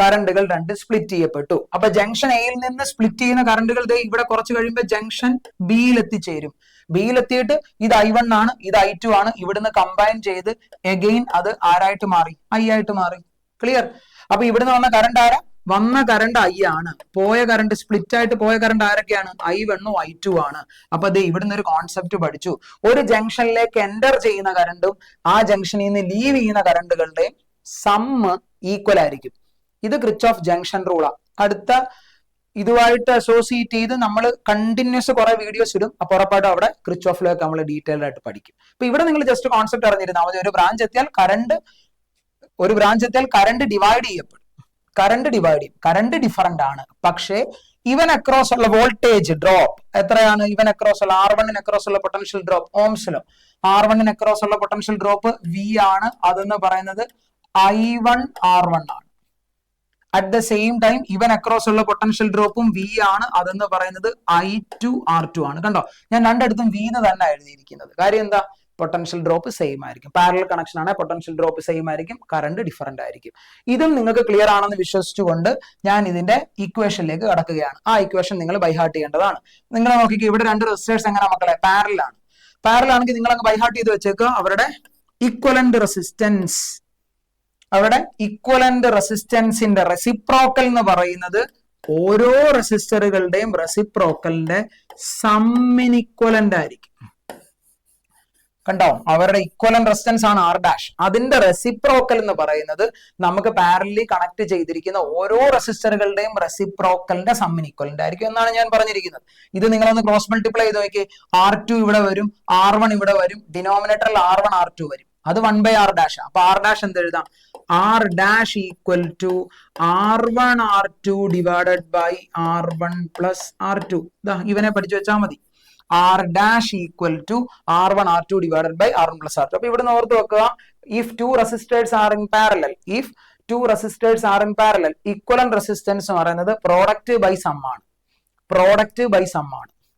കറണ്ടുകൾ രണ്ട് സ്പ്ലിറ്റ് ചെയ്യപ്പെട്ടു. അപ്പൊ ജംഗ്ഷൻ എയിൽ നിന്ന് സ്പ്ലിറ്റ് ചെയ്യുന്ന കറണ്ടുകൾ ഇവിടെ കുറച്ച് കഴിയുമ്പോൾ ജംഗ്ഷൻ ബിയിൽ എത്തിച്ചേരും. ബിയിൽ എത്തിയിട്ട് ഇത് I1 ആണ്, ഇത് I2 ആണ്. ഇവിടുന്ന് കമ്പൈൻ ചെയ്ത് എഗെയിൻ അത് ആരായിട്ട് മാറി? I ആയിട്ട് മാറി. ക്ലിയർ? അപ്പൊ ഇവിടുന്ന് വന്ന കറണ്ട് ആരാ? വന്ന കറണ്ട് I ആണ്. പോയ കറണ്ട്, സ്പ്ലിറ്റ് ആയിട്ട് പോയ കറണ്ട് ആരൊക്കെയാണ്? I1 I2 ആണ്. അപ്പൊ ഇവിടുന്ന് ഒരു കോൺസെപ്റ്റ് പഠിച്ചു. ഒരു ജംഗ്ഷനിലേക്ക് എൻ്റർ ചെയ്യുന്ന കറണ്ടും ആ ജംഗ്ഷനിൽ നിന്ന് ലീവ് ചെയ്യുന്ന കറണ്ടുകളുടെയും സമ്മ് ഈക്വൽ ആയിരിക്കും. ഇത് ക്രിച്ചോഫ് ജംഗ്ഷൻ റൂളാണ്. അടുത്ത ഇതുമായിട്ട് അസോസിയേറ്റ് ചെയ്ത് നമ്മൾ കണ്ടിന്യൂസ് കുറെ വീഡിയോസ് ഇടും. അപ്പൊ ഉറപ്പായിട്ടും അവിടെ ക്രിച്ചോഫിലേക്ക് നമ്മൾ ഡീറ്റെയിൽഡ് ആയിട്ട് പഠിക്കും. അപ്പൊ ഇവിടെ നിങ്ങൾ ജസ്റ്റ് കോൺസെപ്റ്റ് അറിഞ്ഞിരുന്നാൽ മതി. ഒരു ബ്രാഞ്ച് എത്തിയാൽ കറണ്ട് ഡിവൈഡ് ചെയ്യപ്പെടും. കറണ്ട് ഡിഫറന്റ് ആണ്. പക്ഷേ ഇവൻ അക്രോസ് ഉള്ള വോൾട്ടേജ് ഡ്രോപ്പ് എത്രയാണ്? ഇവൻ അക്രോസ് ഉള്ള R1 അക്രോസ് ഉള്ള പൊട്ടൻഷ്യൽ ഡ്രോപ്പ് ഓംസിലോ, R1 അക്രോസ് ഉള്ള പൊട്ടൻഷ്യൽ ഡ്രോപ്പ് V ആണ്. അതെന്ന് പറയുന്നത് I1 R1 ആണ്. അറ്റ് ദ സെയിം ടൈം ഇവൻ അക്രോസ് ഉള്ള പൊട്ടൻഷ്യൽ ഡ്രോപ്പും V ആണ്. അതെന്ന് പറയുന്നത് I2 R2 ആണ്. കണ്ടോ, ഞാൻ രണ്ടിടത്തും V എന്ന് തന്നെ എഴുതിയിരിക്കുന്നത്. കാര്യം എന്താ? പൊട്ടൻഷ്യൽ ഡ്രോപ്പ് സെയിം ആയിരിക്കും. പാരലൽ കണക്ഷൻ ആണ്, പൊട്ടൻഷ്യൽ ഡ്രോപ്പ് സെയിം ആയിരിക്കും, കറണ്ട് ഡിഫറന്റ് ആയിരിക്കും. ഇതും നിങ്ങൾക്ക് ക്ലിയർ ആണെന്ന് വിശ്വസിച്ചുകൊണ്ട് ഞാൻ ഇതിന്റെ ഇക്വേഷനിലേക്ക് കടക്കുകയാണ്. ആ ഇക്വേഷൻ നിങ്ങൾ ബൈഹാർട്ട് ചെയ്യേണ്ടതാണ്. നിങ്ങൾ നോക്കിക്കോ, ഇവിടെ രണ്ട് റെസിസ്റ്റേഴ്സ് എങ്ങനെ മക്കളെ? പാരലൽ ആണ്. പാരലൽ ആണെങ്കിൽ നിങ്ങൾ അങ്ങ് ബൈഹാർട്ട് ചെയ്ത് വെച്ചേക്കുക. അവരുടെ ഈക്വലന്റ് റെസിസ്റ്റൻസിന്റെ റെസിപ്രോക്കൽ എന്ന് പറയുന്നത് ഓരോ റെസിസ്റ്ററുകളുടെയും റെസിപ്രോക്കലിന്റെ സമ്മിനിക്വലന്റ് ആയിരിക്കും. കണ്ടോ, അവരുടെ ഇക്വലന്റ് റെസിസ്റ്റൻസ് ആണ് R'. അതിന്റെ റെസിപ്രോക്കൽ എന്ന് പറയുന്നത് നമുക്ക് പാരലലി കണക്ട് ചെയ്തിരിക്കുന്ന ഓരോ റെസിസ്റ്ററുകളുടെയും റെസിപ്രോക്കലിന്റെ സമ്മിനിക്വലന്റ് ആയിരിക്കും എന്നാണ് ഞാൻ പറഞ്ഞിരിക്കുന്നത്. ഇത് നിങ്ങളൊന്ന് ക്രോസ് മൾട്ടിപ്ലൈ ചെയ്ത് നോക്കി. R2 ഇവിടെ വരും, R1 ഇവിടെ വരും, ഡിനോമിനേറ്ററിൽ R1 R2 വരും. അത് 1/R'. അപ്പൊ R' എന്ത് എഴുതാം? R' equal to R1 R2 divided by R1 plus R2. ഇവനെ പഠിച്ചു വെച്ചാൽ മതി. R' equal to R1 R2 divided by R1 plus R2. അപ്പൊ ഇവിടെ നിന്ന് ഓർത്ത് വെക്കുക, if two resistors are in parallel, equivalent resistance എന്ന് പറയുന്നത് പ്രോഡക്റ്റ് ബൈ സം ആണ്.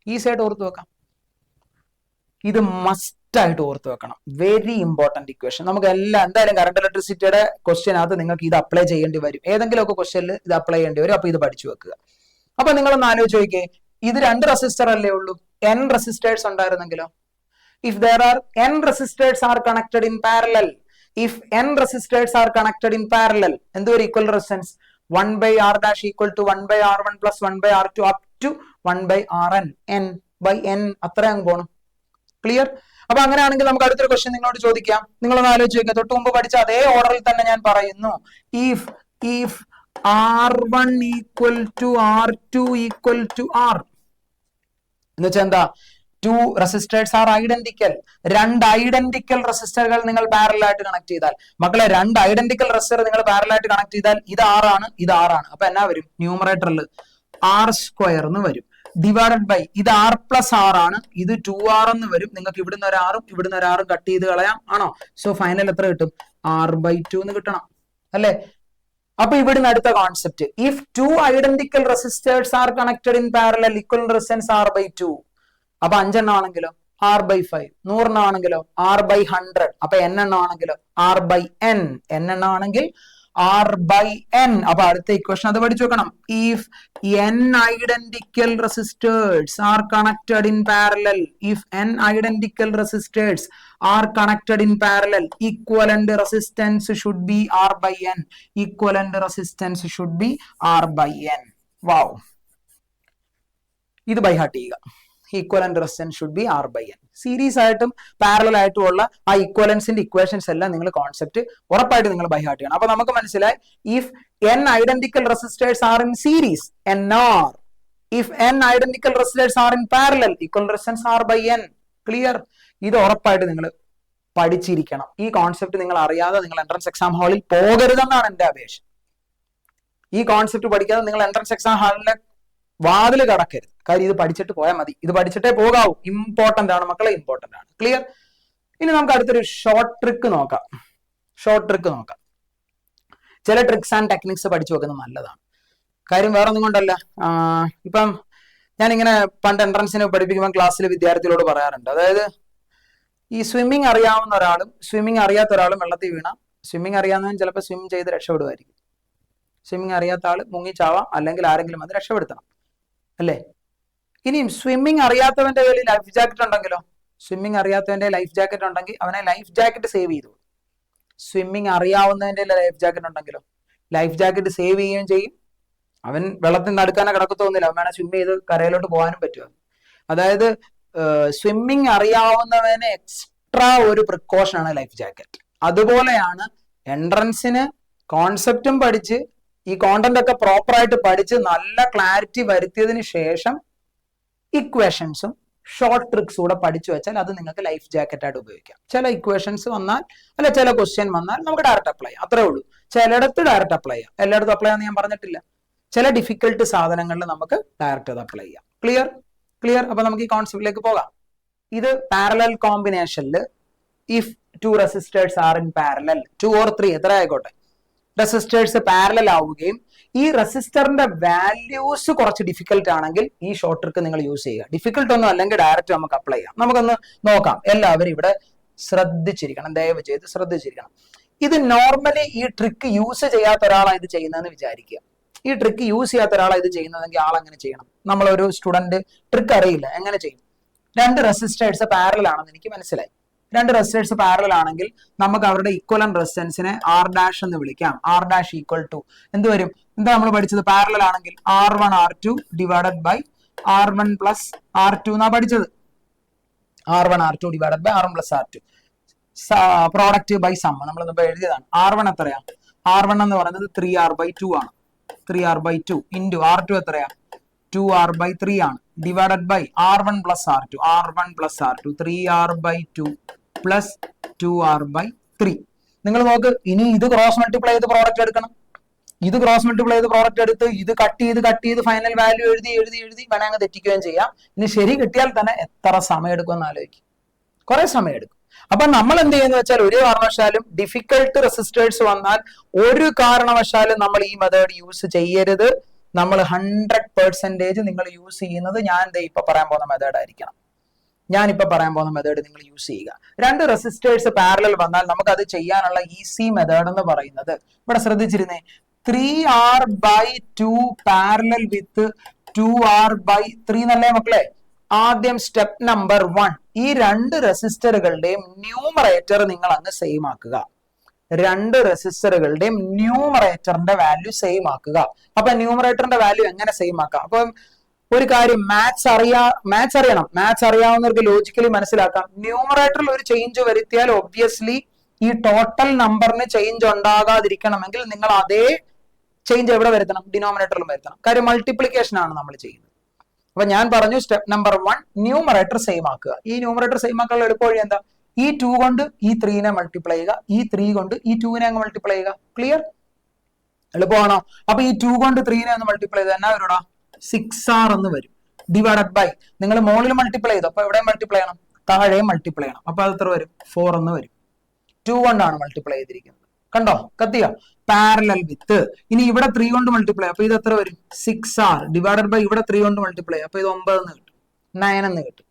ഈസി ആയിട്ട് ഓർത്ത് വെക്കാം. ഇത് മസ്റ്റ് ആയിട്ട് ഓർത്ത് വെക്കണം. Very important equation. നമുക്ക് എന്തായാലും കറണ്ട് ഇലക്ട്രിസിറ്റിയുടെ ക്വസ്റ്റ്യനകത്ത് നിങ്ങൾക്ക് ഇത് അപ്ലൈ ചെയ്യേണ്ടി വരും. ഏതെങ്കിലുമൊക്കെ ക്വസ്റ്റ്യനിൽ ഇത് അപ്ലൈ ചെയ്യേണ്ടി വരും. അപ്പൊ ഇത് പഠിച്ചു വെക്കുക. അപ്പൊ നിങ്ങളൊന്ന് ആലോചിച്ച് നോക്കിയേ, ഇത് രണ്ട് റെസിസ്റ്റർ അല്ലേ ഉള്ളൂ? N റെസിസ്റ്റേഴ്സ് ഉണ്ടായിരുന്നെങ്കിലോ? If there are n resistors are connected in parallel, എന്തൊരു equal resistance? 1/R' equal to 1/R1 plus 1/R2 up to 1/Rn. n അത്ര അങ്ങ് പോണം. ക്ലിയർ? അപ്പൊ അങ്ങനെയാണെങ്കിൽ നമുക്ക് അടുത്തൊരു ക്വസ്റ്റ്യൻ നിങ്ങളോട് ചോദിക്കാം. നിങ്ങളൊന്ന് ആലോചിച്ച് വെക്കുക. തൊട്ട് മുമ്പ് പഠിച്ച അതേ ഓർഡറിൽ തന്നെ ഞാൻ പറയുന്നു. If R1 equal to R2 equal to R, എന്ന് വെച്ചാൽ എന്താ, ടു റെസിസ്റ്റേഴ്സ് ആർ ഐഡന്റിക്കൽ. രണ്ട് ഐഡന്റിക്കൽ റെസിസ്റ്ററുകൾ നിങ്ങൾ പാരലൽ ആയിട്ട് കണക്ട് ചെയ്താൽ, മക്കളെ രണ്ട് ഐഡന്റിക്കൽ റെസിസ്റ്റർ നിങ്ങൾ പാരലൽ ആയിട്ട് കണക്ട് ചെയ്താൽ ഇത് ആറാണ്, ഇത് ആറാണ്. അപ്പൊ എന്നാ വരും, ന്യൂമറേറ്ററിൽ ആർ സ്ക്വയർ എന്ന് വരും, ഡിവൈഡഡ് ബൈ ഇത് ആർ പ്ലസ് ആർ ആണ്, ഇത് 2r എന്ന് വരും. നിങ്ങൾക്ക് ഇവിടുന്ന് ഒരു ആറും ഇവിടുന്ന് ഒരു ആറും കട്ട് ചെയ്ത് കളയാം, ആണോ? സോ ഫൈനൽ എത്ര കിട്ടും, r/2 എന്ന് കിട്ടണം അല്ലെ? അപ്പൊ ഇവിടുന്ന് അടുത്ത concept, if to identical resistors are connected in parallel, equal resistance r/2. അപ്പൊ 5 എണ്ണം ആണെങ്കിലോ r/5, 100 എണ്ണം ആണെങ്കിലോ r/100. അപ്പൊ n എണ്ണം ആണെങ്കിലോ r/n, n എണ്ണം ആണെങ്കിൽ r/n. അപ്പൊ അടുത്ത ഇക്വേഷൻ അത് പഠിച്ചു വെക്കണം. If n identical resistors are connected in parallel, if n identical resistors are connected in parallel, equivalent resistance should be r/n. Equivalent resistance should be r/n. വാവ്, ഇത് ബൈ ഹാർട്ട് ചെയ്യുക. Equivalent resistance should be r/n. Series ആയിട്ടും parallel ആയിട്ടും ഉള്ള ആ ഇക്വലൻസിന്റെ equations എല്ലാം നിങ്ങൾ concept ഉറപ്പായിട്ട് നിങ്ങൾ ബൈ ഹാർട്ട് ചെയ്യണം. അപ്പൊ നമുക്ക് മനസ്സിലായി, if n identical resistors are in series nr, if n identical resistors are in parallel, equal resistance r/n. Clear? ഇത് ഉറപ്പായിട്ട് നിങ്ങൾ പഠിച്ചിരിക്കണം. ഈ കോൺസെപ്റ്റ് നിങ്ങൾ അറിയാതെ നിങ്ങൾ എൻട്രൻസ് എക്സാം ഹാളിൽ പോകരുതെന്നാണ് എന്റെ അപേക്ഷ. ഈ കോൺസെപ്റ്റ് പഠിക്കാതെ നിങ്ങൾ എൻട്രൻസ് എക്സാം ഹാളിലെ വാതിൽ കടക്കരുത്. കാര്യം ഇത് പഠിച്ചിട്ട് പോയാൽ മതി, ഇത് പഠിച്ചിട്ടേ പോകാവൂ. ഇമ്പോർട്ടന്റ് ആണ് മക്കളെ, ഇമ്പോർട്ടന്റ് ആണ്. ക്ലിയർ? ഇനി നമുക്ക് അടുത്തൊരു ഷോർട്ട് ട്രിക്ക് നോക്കാം. ചില ട്രിക്സ് ആൻഡ് ടെക്നിക്സ് പഠിച്ചു വെക്കുന്നത് നല്ലതാണ്. കാര്യം വേറെ ഒന്നും കൊണ്ടല്ല, ഇപ്പം ഞാനിങ്ങനെ പണ്ട് എൻട്രൻസിന് പഠിപ്പിക്കുമ്പോൾ ക്ലാസ്സിൽ വിദ്യാർത്ഥികളോട് പറയാറുണ്ട്, അതായത് ഈ സ്വിമ്മിങ് അറിയാവുന്ന ഒരാളും സ്വിമ്മിങ് അറിയാത്ത ഒരാളും വെള്ളത്തിൽ വീണ, സ്വിമ്മിങ് അറിയാവുന്നവൻ ചിലപ്പോൾ സ്വിം ചെയ്ത് രക്ഷപ്പെടുമായിരിക്കും, സ്വിമ്മിങ് അറിയാത്ത ആൾ മുങ്ങിച്ചാവാം, അല്ലെങ്കിൽ ആരെങ്കിലും അത് രക്ഷപ്പെടുത്തണം അല്ലേ? ഇനിയും സ്വിമ്മിങ് അറിയാത്തവന്റെ കയ്യിൽ ലൈഫ് ജാക്കറ്റ് ഉണ്ടെങ്കിലോ, സ്വിമ്മിങ് അറിയാത്തവന്റെ ലൈഫ് ജാക്കറ്റ് ഉണ്ടെങ്കിൽ അവനെ ലൈഫ് ജാക്കറ്റ് സേവ് ചെയ്തു. സ്വിമ്മിങ് അറിയാവുന്നതിന്റെ ലൈഫ് ജാക്കറ്റ് ഉണ്ടെങ്കിലോ, ലൈഫ് ജാക്കറ്റ് സേവ് ചെയ്യുകയും ചെയ്യും, അവൻ വെള്ളത്തിൽ നടുക്കാനോ കിടക്കത്തൊന്നുമില്ല, അവൻ വേണേൽ സ്വിം ചെയ്ത് കരയിലോട്ട് പോകാനും പറ്റും. അതായത് സ്വിമ്മിങ് അറിയാവുന്നവന് എക്സ്ട്രാ ഒരു പ്രിക്കോഷൻ ആണ് ലൈഫ് ജാക്കറ്റ്. അതുപോലെയാണ് എൻട്രൻസിന് കോൺസെപ്റ്റും പഠിച്ച് ഈ കോണ്ടന്റ് ഒക്കെ പ്രോപ്പർ ആയിട്ട് പഠിച്ച് നല്ല ക്ലാരിറ്റി വരുത്തിയതിന് ശേഷം ഇക്വേഷൻസും ഷോർട്ട് ട്രിക്സ് കൂടെ പഠിച്ചു വെച്ചാൽ അത് നിങ്ങൾക്ക് ലൈഫ് ജാക്കറ്റ് ആയിട്ട് ഉപയോഗിക്കാം. ചില ഇക്വേഷൻസ് വന്നാൽ അല്ല ചില ക്വസ്റ്റ്യൻ വന്നാൽ നമുക്ക് ഡയറക്റ്റ് അപ്ലൈ ചെയ്യാം, അത്രേ ഉള്ളൂ. ചിലയിടത്ത് ഡയറക്റ്റ് അപ്ലൈ ചെയ്യാം, എല്ലായിടത്തും അപ്ലൈ ചെയ്യാന്ന് ഞാൻ പറഞ്ഞിട്ടില്ല. ചില ഡിഫിക്കൽട്ട് സാധനങ്ങളിൽ നമുക്ക് ഡയറക്റ്റ് അത് അപ്ലൈ ചെയ്യാം. ക്ലിയർ? അപ്പൊ നമുക്ക് ഈ കോൺസെപ്റ്റിലേക്ക് പോകാം. ഇത് പാരലൽ കോമ്പിനേഷനിൽ if two resistors are in parallel, 2 or 3 എത്ര ആയിക്കോട്ടെ, റെസിസ്റ്റേഴ്സ് പാരലൽ ആവുകയും ഈ റെസിസ്റ്ററിന്റെ വാല്യൂസ് കുറച്ച് ഡിഫിക്കൽട്ട് ആണെങ്കിൽ ഈ ഷോർട്ട് ട്രിക്ക് നിങ്ങൾ യൂസ് ചെയ്യുക. ഡിഫിക്കൽട്ട് ഒന്നും അല്ലെങ്കിൽ ഡയറക്റ്റ് നമുക്ക് അപ്ലൈ ചെയ്യാം. നമുക്കൊന്ന് നോക്കാം. എല്ലാവരും ഇവിടെ ശ്രദ്ധിച്ചിരിക്കണം, ദയവ് ചെയ്ത് ശ്രദ്ധിച്ചിരിക്കണം. ഇത് നോർമലി ഈ ട്രിക്ക് യൂസ് ചെയ്യാത്ത ഒരാളാണ് ഇത് ചെയ്യുന്നതെന്ന് വിചാരിക്കുക. ഈ ട്രിക്ക് യൂസ് ചെയ്യാത്ത ഒരാളാണ് ഇത് ചെയ്യുന്നതെങ്കിൽ ആൾ എങ്ങനെ ചെയ്യണം? നമ്മളൊരു സ്റ്റുഡന്റ് ട്രിക്ക് അറിയില്ല, എങ്ങനെ ചെയ്യും? 2 റെസിസ്റ്റേഴ്സ് പാരലൽ ആണെന്ന് എനിക്ക് മനസ്സിലായി. 2 റെസിസ്റ്റേഴ്സ് പാരലൽ ആണെങ്കിൽ നമുക്ക് അവരുടെ ഇക്വലന്റ് റെസിസ്റ്റൻസിനെ r' എന്ന് വിളിക്കാം. r' ഈക്വൽ ടു എന്ത് വരും? എന്താ നമ്മൾ പഠിച്ചത്? പാരലൽ ആണെങ്കിൽ r1 r2 divided by r1 plus r2 എന്നാ പഠിച്ചത്. r1 r2 divided by r1 plus r2 product by sum നമ്മൾ ഇപ്പൊ എഴുതിയതാണ്. r1 എത്രയാ? r1 എന്ന് പറയുന്നത് 3r/2 ആണ്. 3r/2 ഇൻറ്റു r2 എത്രയാ? 2r/3 ആണ്. Divided by r1 plus r2 3r/2 plus 2r/3. നിങ്ങൾ നോക്ക്, ഇനി ഇത് ക്രോസ് മൾട്ടിപ്ലൈ ചെയ്ത് പ്രോഡക്റ്റ് എടുക്കണം. ഇത് ക്രോസ് മൾട്ടിപ്ലൈ ചെയ്ത് പ്രോഡക്റ്റ് എടുത്ത് ഇത് കട്ട് ചെയ്ത് ഫൈനൽ വാല്യൂ എഴുതി വേണമെങ്കിൽ അങ്ങ് തെറ്റിക്കുകയും ചെയ്യാം. ഇനി ശരി കിട്ടിയാൽ തന്നെ എത്ര സമയം എടുക്കുമെന്ന് ആലോചിക്കും. കുറെ സമയം എടുക്കും. അപ്പൊ നമ്മൾ എന്ത് ചെയ്യുന്ന വെച്ചാൽ ഒരു കാരണവശാലും ഡിഫിക്കൽട്ട് റെസിസ്റ്റേഴ്സ് വന്നാൽ ഒരു കാരണവശാലും നമ്മൾ ഈ മെത്തേഡ് യൂസ് ചെയ്യരുത്. നമ്മൾ 100% നിങ്ങൾ യൂസ് ചെയ്യുന്നത് ഞാൻ ഇപ്പൊ പറയാൻ പോകുന്ന മെത്തേഡ് ആയിരിക്കണം. ഞാനിപ്പോ പറയാൻ പോകുന്ന മെത്തേഡ് നിങ്ങൾ യൂസ് ചെയ്യുക. 2 റെസിസ്റ്റേഴ്സ് പാരലൽ വന്നാൽ നമുക്ക് അത് ചെയ്യാനുള്ള ഈസി മെത്തേഡ് എന്ന് പറയുന്നത്, ഇവിടെ ശ്രദ്ധിച്ചിരുന്നേ, 3r/2 പാരലൽ വിത്ത് 2r/3 എന്നല്ലേ മക്കളെ? ആദ്യം സ്റ്റെപ്പ് നമ്പർ 1, ഈ 2 റെസിസ്റ്ററുകളുടെയും ന്യൂമറേറ്റർ നിങ്ങൾ അങ്ങ് സെയിം ആക്കുക. 2 റെസിസ്റ്ററുകളുടെയും ന്യൂമറേറ്ററിന്റെ വാല്യൂ സെയിം ആക്കുക. അപ്പൊ ന്യൂമറേറ്ററിന്റെ വാല്യൂ എങ്ങനെ സെയിം ആക്കാം? അപ്പൊ ഒരു കാര്യം, മാത്സ് അറിയാവുന്നവർക്ക് ലോജിക്കലി മനസ്സിലാക്കാം. ന്യൂമറേറ്ററിൽ ഒരു ചേഞ്ച് വരുത്തിയാൽ ഒബ്വിയസ്ലി ഈ ടോട്ടൽ നമ്പറിന് ചേഞ്ച് ഉണ്ടാകാതിരിക്കണമെങ്കിൽ നിങ്ങൾ അതേ ചേഞ്ച് എവിടെ വരുത്തണം? ഡിനോമിനേറ്ററിലും വരുത്തണം. കാര്യം മൾട്ടിപ്ലിക്കേഷൻ ആണ് നമ്മൾ ചെയ്യുന്നത്. അപ്പൊ ഞാൻ പറഞ്ഞു സ്റ്റെപ്പ് നമ്പർ 1 ന്യൂമറേറ്റർ സെയിം ആക്കുക. ഈ ന്യൂമറേറ്റർ സെയിം ആക്കാനുള്ള എളുപ്പ വഴി എന്താ? ഈ 2 കൊണ്ട് ഈ 3നെ മൾട്ടിപ്ലൈ ചെയ്യുക, ഈ 3 കൊണ്ട് ഈ 2നെ അങ്ങ് മൾട്ടിപ്ലൈ ചെയ്യുക. ക്ലിയർ? എളുപ്പമാണോ? അപ്പൊ ഈ 2 കൊണ്ട് 3നെ ഒന്ന് മൾട്ടിപ്ലൈ ചെയ്ത് എന്നാ വരുടാ? 6R എന്ന് വരും. ഡിവൈഡഡ് ബൈ നിങ്ങൾ മുകളിൽ മൾട്ടിപ്ലൈ ചെയ്തു, അപ്പൊ എവിടെ മൾട്ടിപ്ലൈ ചെയ്യണം? താഴെയും മൾട്ടിപ്ലൈ ചെയ്യണം. അപ്പൊ അത് എത്ര വരും? 4 എന്ന് വരും. 2 കൊണ്ടാണ് മൾട്ടിപ്ലൈ ചെയ്തിരിക്കുന്നത്. കണ്ടോ? കത്തിയോ? Parallel with. ഇനി ഇവിടെ 3 കൊണ്ട് മൾട്ടിപ്ലൈ, അപ്പൊ ഇത് എത്ര വരും? 6R ഡിവൈഡഡ് ബൈ ഇവിടെ 3 കൊണ്ട് മൾട്ടിപ്ലൈ, അപ്പൊ ഇത് 9 എന്ന് കിട്ടും, 9 എന്ന് കിട്ടും.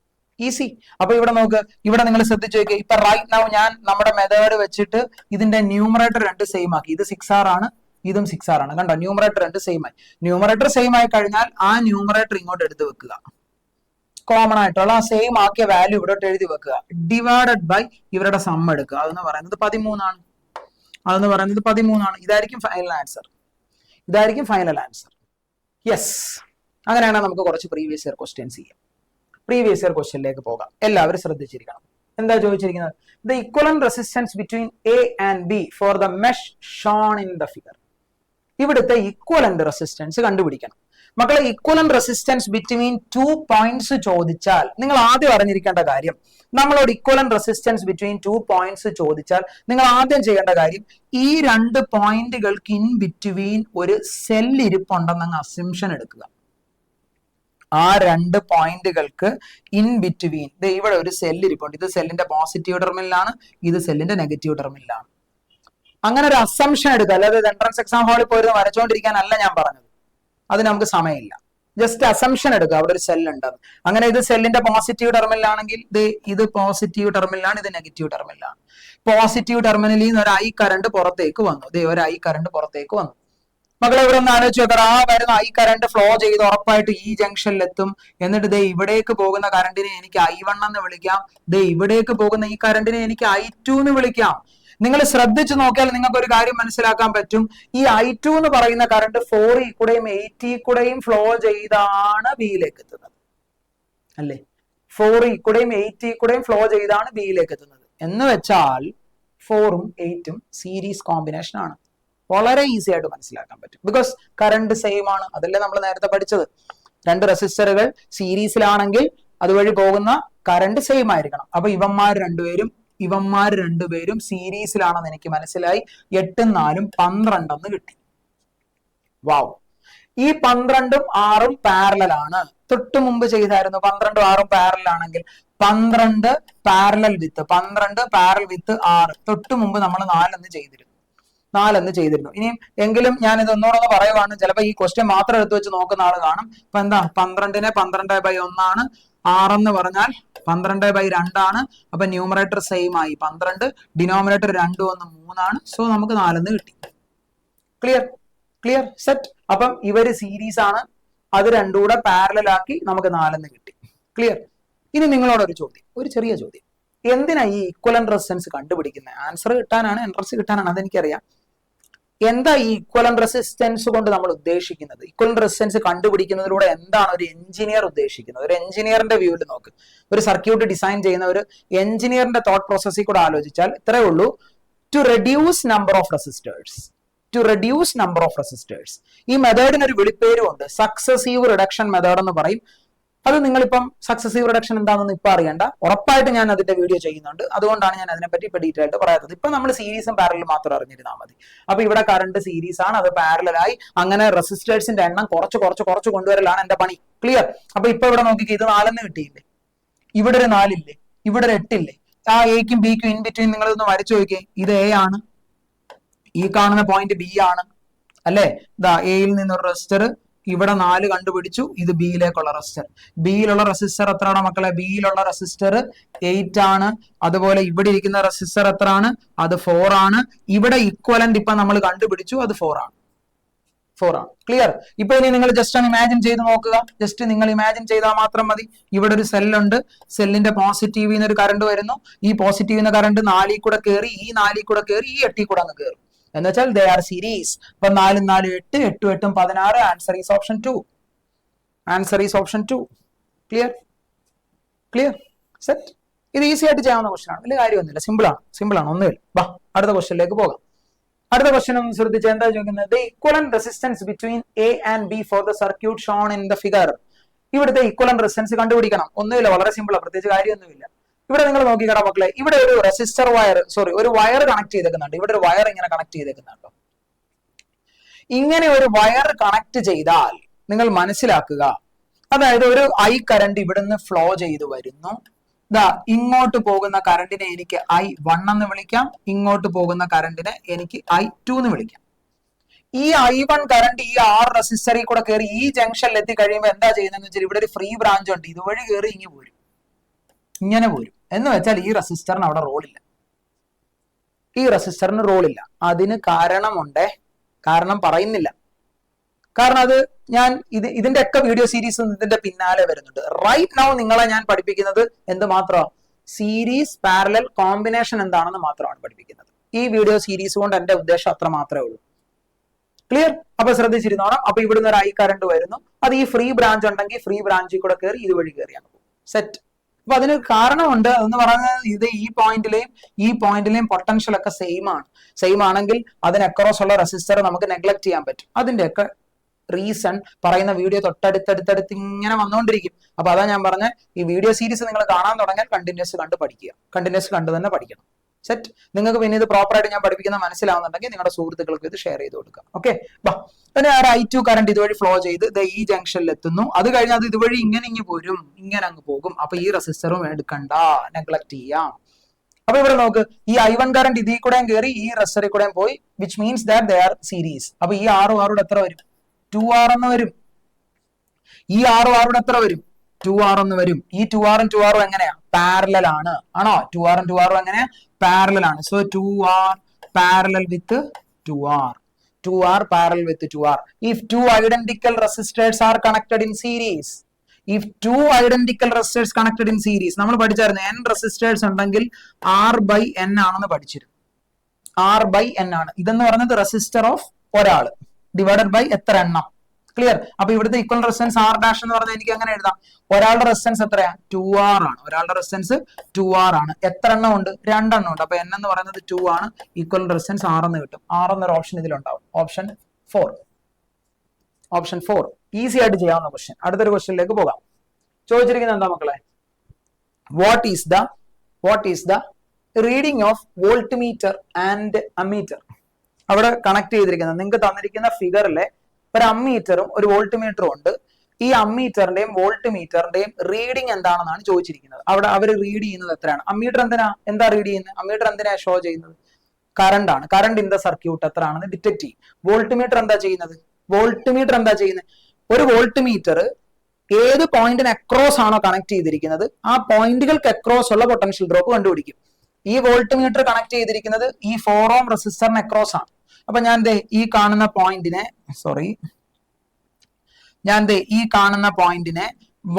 ഈസി. അപ്പൊ ഇവിടെ നോക്ക്, ഇവിടെ നിങ്ങൾ ശ്രദ്ധിച്ചു നോക്കിയാൽ ഇപ്പൊ റൈറ്റ് നൗ ഞാൻ നമ്മുടെ മെത്തേഡ് വെച്ചിട്ട് ഇതിന്റെ ന്യൂമറേറ്റർ 2 സെയിം ആക്കി. ഇത് 6R ആണ്, ഇതും 6R ആണ്. കണ്ടോ? ന്യൂമറേറ്റർ 2 സെയിം ആയി. ന്യൂമറേറ്റർ സെയിം ആയി കഴിഞ്ഞാൽ ആ ന്യൂമറേറ്റർ ഇങ്ങോട്ട് എടുത്ത് വെക്കുക. കോമൺ ആയിട്ടുള്ള ആ സെയിം ആക്കിയ വാല്യൂ ഇവിടോട്ട് എഴുതി വെക്കുക. ഡിവൈഡഡ് ബൈ ഇവരുടെ സം എടുക്കുക. അതെന്ന് പറയുന്നത് 13 ആണ്. അതെന്ന് പറയുന്നത് 13 ആണ്. ഇതായിരിക്കും ഫൈനൽ ആൻസർ. ഇതായിരിക്കും ഫൈനൽ ആൻസർ. യെസ്. അങ്ങനെയാണെങ്കിൽ നമുക്ക് കുറച്ച് പ്രീവിയസ് ഇയർ ക്വസ്റ്റ്യൻസ് ചെയ്യാം. പ്രീവിയസ് ഇയർ ക്വസ്റ്റ്യനിലേക്ക് പോകാം. എല്ലാവരും ശ്രദ്ധിച്ചിരിക്കണം. എന്താ ചോദിച്ചിരിക്കുന്നത്? The equivalent resistance between A and B for the mesh shown in the figure. ഇവിടുത്തെ ഇക്വലന്റ് റെസിസ്റ്റൻസ് കണ്ടുപിടിക്കണം. മക്കളെ, ഇക്വലന്റ് റെസിസ്റ്റൻസ് ബിറ്റ്വീൻ 2 പോയിന്റ്സ് ചോദിച്ചാൽ നിങ്ങൾ ആദ്യം അറിഞ്ഞിരിക്കേണ്ട കാര്യം, നമ്മളോട് ഇക്വലന്റ് റെസിസ്റ്റൻസ് ബിറ്റ്വീൻ 2 പോയിന്റ്സ് ചോദിച്ചാൽ നിങ്ങൾ ആദ്യം ചെയ്യേണ്ട കാര്യം, ഈ 2 പോയിന്റുകൾക്ക് ഇൻ ബിറ്റ്വീൻ ഒരു സെൽ ഇരിപ്പുണ്ടെന്നങ്ങ് അസംഷൻ എടുക്കുക. ആ 2 പോയിന്റുകൾക്ക് ഇൻ ബിറ്റ്വീൻ ഇവിടെ ഒരു സെൽ ഇരിപ്പുണ്ട്. ഇത് സെല്ലിന്റെ പോസിറ്റീവ് ടെർമിനലാണ്, ഇത് സെല്ലിന്റെ നെഗറ്റീവ് ടെർമിനലാണ്. അങ്ങനെ ഒരു അസംഷൻ എടുക്കുക. അല്ലാതെ എൻട്രൻസ് എക്സാം ഹാളിൽ പോയിരുന്ന് വരച്ചോണ്ടിരിക്കാനല്ല ഞാൻ പറഞ്ഞത്. അതിന് നമുക്ക് സമയമില്ല. ജസ്റ്റ് അസംഷൻ എടുക്കുക, അവിടെ ഒരു സെൽ ഉണ്ടെന്ന്. അങ്ങനെ ഇത് സെല്ലിന്റെ പോസിറ്റീവ് ടെർമിനലാണെങ്കിൽ ഇത് പോസിറ്റീവ് ടെർമിനലാണ്, ഇത് നെഗറ്റീവ് ടെർമിനലാണ്. പോസിറ്റീവ് ടെർമിനലിൽ നിന്ന് ഒരു ഐ കറണ്ട് പുറത്തേക്ക് വന്നു. ഒരു ഐ കറണ്ട് പുറത്തേക്ക് വന്നു. മക്കളെ, ഇവിടെ ഒന്ന് ആലോചിച്ച് നോക്കാം. ആ വരുന്ന ഐ കറണ്ട് ഫ്ലോ ചെയ്ത് ഉറപ്പായിട്ട് ഈ ജംഗ്ഷനിൽ എത്തും. എന്നിട്ട് ഇവിടേക്ക് പോകുന്ന കറണ്ടിനെ എനിക്ക് I1 എന്ന് വിളിക്കാം. ഇവിടേക്ക് പോകുന്ന ഈ കറണ്ടിനെ എനിക്ക് I2 എന്ന് വിളിക്കാം. നിങ്ങൾ ശ്രദ്ധിച്ചു നോക്കിയാൽ നിങ്ങൾക്ക് ഒരു കാര്യം മനസ്സിലാക്കാൻ പറ്റും. ഈ I2 എന്ന് പറയുന്ന കറണ്ട് 4 കൂടെയും 8 കൂടെയും ഫ്ലോ ചെയ്താണ് ബിയിലേക്ക് എത്തുന്നത്, അല്ലേ? 4 കൂടെയും 8 കൂടെയും ഫ്ലോ ചെയ്താണ് ബിയിലേക്ക് എത്തുന്നത്. എന്ന് വെച്ചാൽ 4ഉം 8ഉം സീരീസ് കോമ്പിനേഷൻ ആണ്. വളരെ ഈസി ആയിട്ട് മനസ്സിലാക്കാൻ പറ്റും. ബിക്കോസ് കറണ്ട് സെയിം ആണ്. അതല്ലേ നമ്മൾ നേരത്തെ പഠിച്ചത്. 2 റെസിസ്റ്ററുകൾ സീരീസിലാണെങ്കിൽ അതുവഴി പോകുന്ന കറണ്ട് സെയിം ആയിരിക്കണം. അപ്പൊ ഇവന്മാർ രണ്ടുപേരും സീരീസിലാണെന്ന് എനിക്ക് മനസ്സിലായി. 8ഉം 4ഉം 12 എന്ന് കിട്ടി. വാവ്. ഈ 12ഉം 6ഉം പാരലൽ ആണ്. തൊട്ട് മുമ്പ് ചെയ്തായിരുന്നു 12ഉം 6ഉം പാരലൽ ആണെങ്കിൽ 12 പാരലൽ വിത്ത് 6. തൊട്ട് മുമ്പ് നമ്മൾ 4 എന്ന് ചെയ്തിരുന്നു. ഇനിയും എങ്കിലും ഞാൻ ഇത് ഒന്നുകൂടെ പറയുവാണ്. ചിലപ്പോൾ ഈ ക്വസ്റ്റ്യൻ മാത്രം എടുത്തു വെച്ച് നോക്കുന്ന ആള് കാണും. ഇപ്പൊ എന്താ 12നെ 12/1 ആണ്. 6 എന്ന് പറഞ്ഞാൽ 12/2 ആണ്. അപ്പൊ ന്യൂമറേറ്റർ സെയിം ആയി 12, ഡിനോമിനേറ്റർ 2 1 3 ആണ്. സോ നമുക്ക് 4 എന്ന് കിട്ടി. Clear set. അപ്പം ഇവര് സീരീസ് ആണ്. അത് രണ്ടും കൂടെ പാരലൽ ആക്കി നമുക്ക് 4 എന്ന് കിട്ടി. ക്ലിയർ. ഇനി നിങ്ങളോടൊരു ചോദ്യം, ഒരു ചെറിയ ചോദ്യം. എന്തിനാ ഈ ഇക്വലന്റ് റെസിസ്റ്റൻസ് കണ്ടുപിടിക്കുന്നത്? ആൻസർ കിട്ടാനാണ്, എൻട്രൻസ് കിട്ടാനാണ്, അതെനിക്കറിയാം. എന്താ ഈ ഇക്വലന്റ് റെസിസ്റ്റൻസ് കൊണ്ട് നമ്മൾ ഉദ്ദേശിക്കുന്നത്? ഇക്വലന്റ് റെസിസ്റ്റൻസ് കണ്ടുപിടിക്കുന്നതിലൂടെ എന്താണ് ഒരു എഞ്ചിനീയർ ഉദ്ദേശിക്കുന്നത്? ഒരു എഞ്ചിനീയറിന്റെ വ്യൂവിൽ നോക്ക്. ഒരു സർക്യൂട്ട് ഡിസൈൻ ചെയ്യുന്ന ഒരു എഞ്ചിനീയറിന്റെ തോട്ട് പ്രോസസ്സിൽ കൂടെ ആലോചിച്ചാൽ ഇത്രയേ ഉള്ളൂ. To reduce number of resistors. ഈ മെത്തേഡിന് ഒരു വിളിപ്പേരും ഉണ്ട്, സക്സസീവ് റിഡക്ഷൻ മെത്തേഡ് എന്ന് പറയും. അത് നിങ്ങളിപ്പം സക്സസീവ് റിഡക്ഷൻ എന്താണെന്ന് ഇപ്പൊ അറിയണ്ട, ഉറപ്പായിട്ട് ഞാൻ അതിന്റെ വീഡിയോ ചെയ്യുന്നുണ്ട്. അതുകൊണ്ടാണ് ഞാൻ അതിനെപ്പറ്റി ഇപ്പൊ ഡീറ്റെയിൽ ആയിട്ട് പറയാത്തത്. ഇപ്പൊ നമ്മൾ സീരീസും പാരലും മാത്രം അറിഞ്ഞിരുന്നാൽ മതി. അപ്പൊ ഇവിടെ കറണ്ട് സീരീസ് ആണ്, അത് പാരലായി. അങ്ങനെ റെസിസ്റ്റേഴ്സിന്റെ എണ്ണം കുറച്ച് കൊണ്ടുവരലാണ് എന്റെ പണി. ക്ലിയർ. അപ്പൊ ഇപ്പൊ ഇവിടെ നോക്കിക്കേ, ഇത് 4 എന്ന് കിട്ടിയില്ലേ? ഇവിടെ ഒരു 4 ഇല്ലേ? ഇവിടെ ഒരു 8 ഇല്ലേ? ആ എക്കും ബിക്കും ഇൻ ബിറ്റ്വീൻ നിങ്ങൾ ഇതൊന്ന് വരച്ചു നോക്കിയേ. ഇത് എ ആണ്, ഈ കാണുന്ന പോയിന്റ് ബി ആണ്, അല്ലെ? ഇതാ എയിൽ നിന്നൊരു റെസിസ്റ്റർ, ഇവിടെ 4 കണ്ടുപിടിച്ചു. ഇത് ബിയിലേക്കുള്ള റെസിസ്റ്റർ. ബിയിലുള്ള റെസിസ്റ്റർ എത്രയാണ് മക്കളെ? ബിയിലുള്ള റെസിസ്റ്റർ 8 ആണ്. അതുപോലെ ഇവിടെ ഇരിക്കുന്ന റെസിസ്റ്റർ എത്രയാണ്? അത് 4 ആണ്. ഇവിടെ ഇക്വലന്റ് ഇപ്പൊ നമ്മൾ കണ്ടുപിടിച്ചു, അത് 4 ആണ്. ക്ലിയർ. ഇപ്പൊ ഇനി നിങ്ങൾ ജസ്റ്റ് ഒന്ന് ഇമാജിൻ ചെയ്ത് നോക്കുക. ജസ്റ്റ് നിങ്ങൾ ഇമാജിൻ ചെയ്താൽ മാത്രം മതി. ഇവിടെ ഒരു സെല്ലുണ്ട്. സെല്ലിന്റെ പോസിറ്റീവിൽ നിന്ന് ഒരു കറണ്ട് വരുന്നു. ഈ പോസിറ്റീവിൽ നിന്ന് കറണ്ട് 4 കൂടെ കയറി, ഈ 4 കൂടെ കയറി, ഈ 8 കൂടെ അങ്ങ് കയറും. എന്ന് വെച്ചാൽ ദേ ആർ സീരീസ്. ഇപ്പൊ 4 4 8, 8 8 16. Answer is option 2. Clear set. ഇത് ഈസി ആയിട്ട് ചെയ്യാവുന്ന ക്വസ്റ്റൻ ആണ്. വലിയ കാര്യമൊന്നുമില്ല, സിമ്പിൾ ആണ്. ഒന്നുമില്ല. വാ, അടുത്ത ക്വസ്റ്റനിലേക്ക് പോകാം. അടുത്ത ക്വസ്റ്റൻ ഒന്ന് ശ്രദ്ധിച്ച് എന്താ ചോദിക്കുന്നത്? The equivalent resistance between A and B for the circuit shown in the figure. ഇവിടുത്തെ ഈക്വലന്റ് റെസിസ്റ്റൻസ് കണ്ടുപിടിക്കണം. ഒന്നുമില്ല, വളരെ സിമ്പിൾ, പ്രത്യേകിച്ച് കാര്യമൊന്നുമില്ല. ഇവിടെ നിങ്ങൾ നോക്കിക്കട മക്കളെ, ഇവിടെ ഒരു റെസിസ്റ്റർ വയർ, ഒരു വയർ കണക്ട് ചെയ്തേക്കുന്നുണ്ട്. ഇവിടെ ഒരു വയർ ഇങ്ങനെ കണക്ട് ചെയ്തേക്കുന്നുണ്ടോ? ഇങ്ങനെ ഒരു വയർ കണക്ട് ചെയ്താൽ നിങ്ങൾ മനസ്സിലാക്കുക, അതായത് ഒരു ഐ കറണ്ട് ഇവിടുന്ന് ഫ്ലോ ചെയ്ത് വരുന്നു. ദാ ഇങ്ങോട്ട് പോകുന്ന കറണ്ടിനെ എനിക്ക് I1 എന്ന് വിളിക്കാം, ഇങ്ങോട്ട് പോകുന്ന കറണ്ടിനെ എനിക്ക് I2 എന്ന് വിളിക്കാം. ഈ I1 കറണ്ട് ഈ R റെസിസ്റ്ററിൽ കൂടെ കയറി ഈ ജംഗ്ഷനിൽ എത്തി കഴിയുമ്പോൾ എന്താ ചെയ്യുന്നതെന്ന് വെച്ചാൽ ഇവിടെ ഒരു ഫ്രീ ബ്രാഞ്ച് ഉണ്ട്, ഇതുവഴി കയറി ഇങ്ങനെ പോരും. എന്ന് വെച്ചാൽ ഈ റെസിസ്റ്ററിന് അവിടെ റോളില്ല, ഈ റെസിസ്റ്ററിന് റോളില്ല. അതിന് കാരണമുണ്ടേ, കാരണം പറയുന്നില്ല. കാരണം അത് ഞാൻ ഇതിന്റെ ഒക്കെ വീഡിയോ സീരീസ് ഇതിന്റെ പിന്നാലെ വരുന്നുണ്ട്. റൈറ്റ് നൗ നിങ്ങളെ ഞാൻ പഠിപ്പിക്കുന്നത് എന്ത് മാത്രം, സീരീസ് പാരലൽ കോമ്പിനേഷൻ എന്താണെന്ന് മാത്രമാണ് പഠിപ്പിക്കുന്നത്. ഈ വീഡിയോ സീരീസ് കൊണ്ട് എന്റെ ഉദ്ദേശം അത്ര മാത്രമേ ഉള്ളൂ. ക്ലിയർ? അപ്പൊ ശ്രദ്ധിച്ചിരുന്നോണം. അപ്പൊ ഇവിടുന്ന് ഒരു ഐ കറണ്ട് വരുന്നു, അത് ഈ ഫ്രീ ബ്രാഞ്ച് ഉണ്ടെങ്കിൽ ഫ്രീ ബ്രാഞ്ചിൽ കൂടെ കയറി ഇതുവഴി കയറിയാണ് പോകും. സെറ്റ്. അപ്പൊ അതിന് കാരണമുണ്ട് എന്ന് പറയുന്നത് ഇത് ഈ പോയിന്റിലെയും പൊട്ടൻഷ്യൽ ഒക്കെ സെയിം ആണെങ്കിൽ അതിന് അക്രോസ് ഉള്ള റെസിസ്റ്റർ നമുക്ക് നെഗ്ലക്ട് ചെയ്യാൻ പറ്റും. അതിന്റെയൊക്കെ റീസൺ പറയുന്ന വീഡിയോ തൊട്ടടുത്തടുത്തടുത്ത് ഇങ്ങനെ വന്നുകൊണ്ടിരിക്കും. അപ്പൊ അതാ ഞാൻ പറഞ്ഞ ഈ വീഡിയോ സീരീസ് നിങ്ങൾ കാണാൻ തുടങ്ങിയാൽ കണ്ടിന്യൂസ് കണ്ട് പഠിക്കുക, കണ്ടിന്യൂസ് കണ്ടു തന്നെ പഠിക്കണം. സെറ്റ്. നിങ്ങൾക്ക് പിന്നെ ഇത് പ്രോപ്പറായിട്ട് ഞാൻ പഠിപ്പിക്കുന്ന മനസ്സിലാവുന്നുണ്ടെങ്കിൽ നിങ്ങളുടെ സുഹൃത്തുക്കൾക്ക് ഇത് ഷെയർ ചെയ്ത് കൊടുക്കാം. ഓക്കെ. പിന്നെ I2 കറണ്ട് ഇതുവഴി ഫ്ലോ ചെയ്ത് ഈ ജംഗ്ഷനിൽ എത്തുന്നു. അത് കഴിഞ്ഞ് അത് ഇതുവഴി ഇങ്ങനെ പോരും, ഇങ്ങനെ അങ്ങ് പോകും. അപ്പൊ ഈ റെസിസ്റ്ററും എടുക്കണ്ട, നെഗ്ലക്ട് ചെയ്യാം. അപ്പൊ ഇവിടെ നോക്ക്, ഈ I1 കറണ്ട് ഇതിൽ കൂടെയും കയറി ഈ റെസിസ്റ്ററിൽ കൂടെയും പോയി, which means that they are series. അപ്പൊ ഈ R എത്ര വരും? 2R എന്ന് വരും. ഈ R എത്ര വരും? 2R എന്ന് വരും. ഈ 2R ഉം 2R ഉം എങ്ങനെയാ? പാരലൽ ആണ്. ആണോ? 2R ഉം 2R ഉം എങ്ങനെയാ? പാരലൽ ആണ്. So 2R parallel with 2R. 2R parallel with 2R. If two identical resistors are connected in series. If two identical resistors connected in series. നമ്മൾ പഠിച്ചായിരുന്നു n resistors ഉണ്ടെങ്കിൽ R by n ആണെന്ന് പഠിച്ചിരുന്നു. R by n ആണ്. ഇതെന്ന് പറയുന്നത് resistor of ഒരാള് divided by എത്ര എണ്ണം. ക്ലിയർ? അപ്പൊ ഇവിടുത്തെ ഈക്വൽ റെസിസ്റ്റൻസ് R ഡാഷ് എന്ന് പറഞ്ഞാൽ എനിക്ക് അങ്ങനെ എഴുതാം. ഒരാളുടെ റെസിസ്റ്റൻസ് എത്രയാ? 2R ആണ്. ഒരാളുടെ റെസിസ്റ്റൻസ് 2R ആണ്. എത്ര എണ്ണം ഉണ്ട്? 2 എണ്ണം ഉണ്ട്. അപ്പൊ n എന്ന് പറയുന്നത് 2 ആണ്. ഈക്വൽ റെസിസ്റ്റൻസ് R എന്ന് കിട്ടും. R എന്നൊരു ഓപ്ഷൻ ഇതിലുണ്ടാവും. ഓപ്ഷൻ 4. ഈസി ആയിട്ട് ചെയ്യാവുന്ന ക്വസ്റ്റ്യൻ. അടുത്തൊരു ക്വസ്റ്റ്യനിലേക്ക് പോകാം. ചോദിച്ചിരിക്കുന്നത് എന്താ മക്കളെ? What is the reading of volt meter and ammeter? അവിടെ കണക്ട് ചെയ്തിരിക്കുന്നത് നിങ്ങൾക്ക് തന്നിരിക്കുന്ന ഫിഗറിലെ ഒരു അമ്മീറ്ററും ഒരു വോൾട്ട് മീറ്ററും ഉണ്ട്. ഈ അമ്മീറ്ററിന്റെയും വോൾട്ട് മീറ്ററിന്റെയും റീഡിംഗ് എന്താണെന്നാണ് ചോദിച്ചിരിക്കുന്നത്. അവിടെ അവർ റീഡ് ചെയ്യുന്നത് എത്രയാണ്? അമ്മീറ്റർ എന്താ റീഡ് ചെയ്യുന്നത്? അമ്മീറ്റർ എന്തിനാ ഷോ ചെയ്യുന്നത്? കറണ്ട് ആണ്. കറണ്ട് ഇൻ ദ സർക്യൂട്ട് എത്ര ആണെന്ന് ഡിറ്റക്ട് ചെയ്യും. വോൾട്ട് മീറ്റർ എന്താ ചെയ്യുന്നത്? ഒരു വോൾട്ട് മീറ്റർ ഏത് പോയിന്റിന് അക്രോസ് ആണോ കണക്ട് ചെയ്തിരിക്കുന്നത് ആ പോയിന്റുകൾക്ക് അക്രോസ് ഉള്ള പൊട്ടൻഷ്യൽ ഡ്രോപ്പ് കണ്ടുപിടിക്കും. ഈ വോൾട്ട് മീറ്റർ കണക്ട് ചെയ്തിരിക്കുന്നത് ഈ 4 ഓം റെസിസ്റ്ററിന് അക്രോസ് ആണ്. അപ്പൊ ഞാൻ ഈ കാണുന്ന പോയിന്റിനെ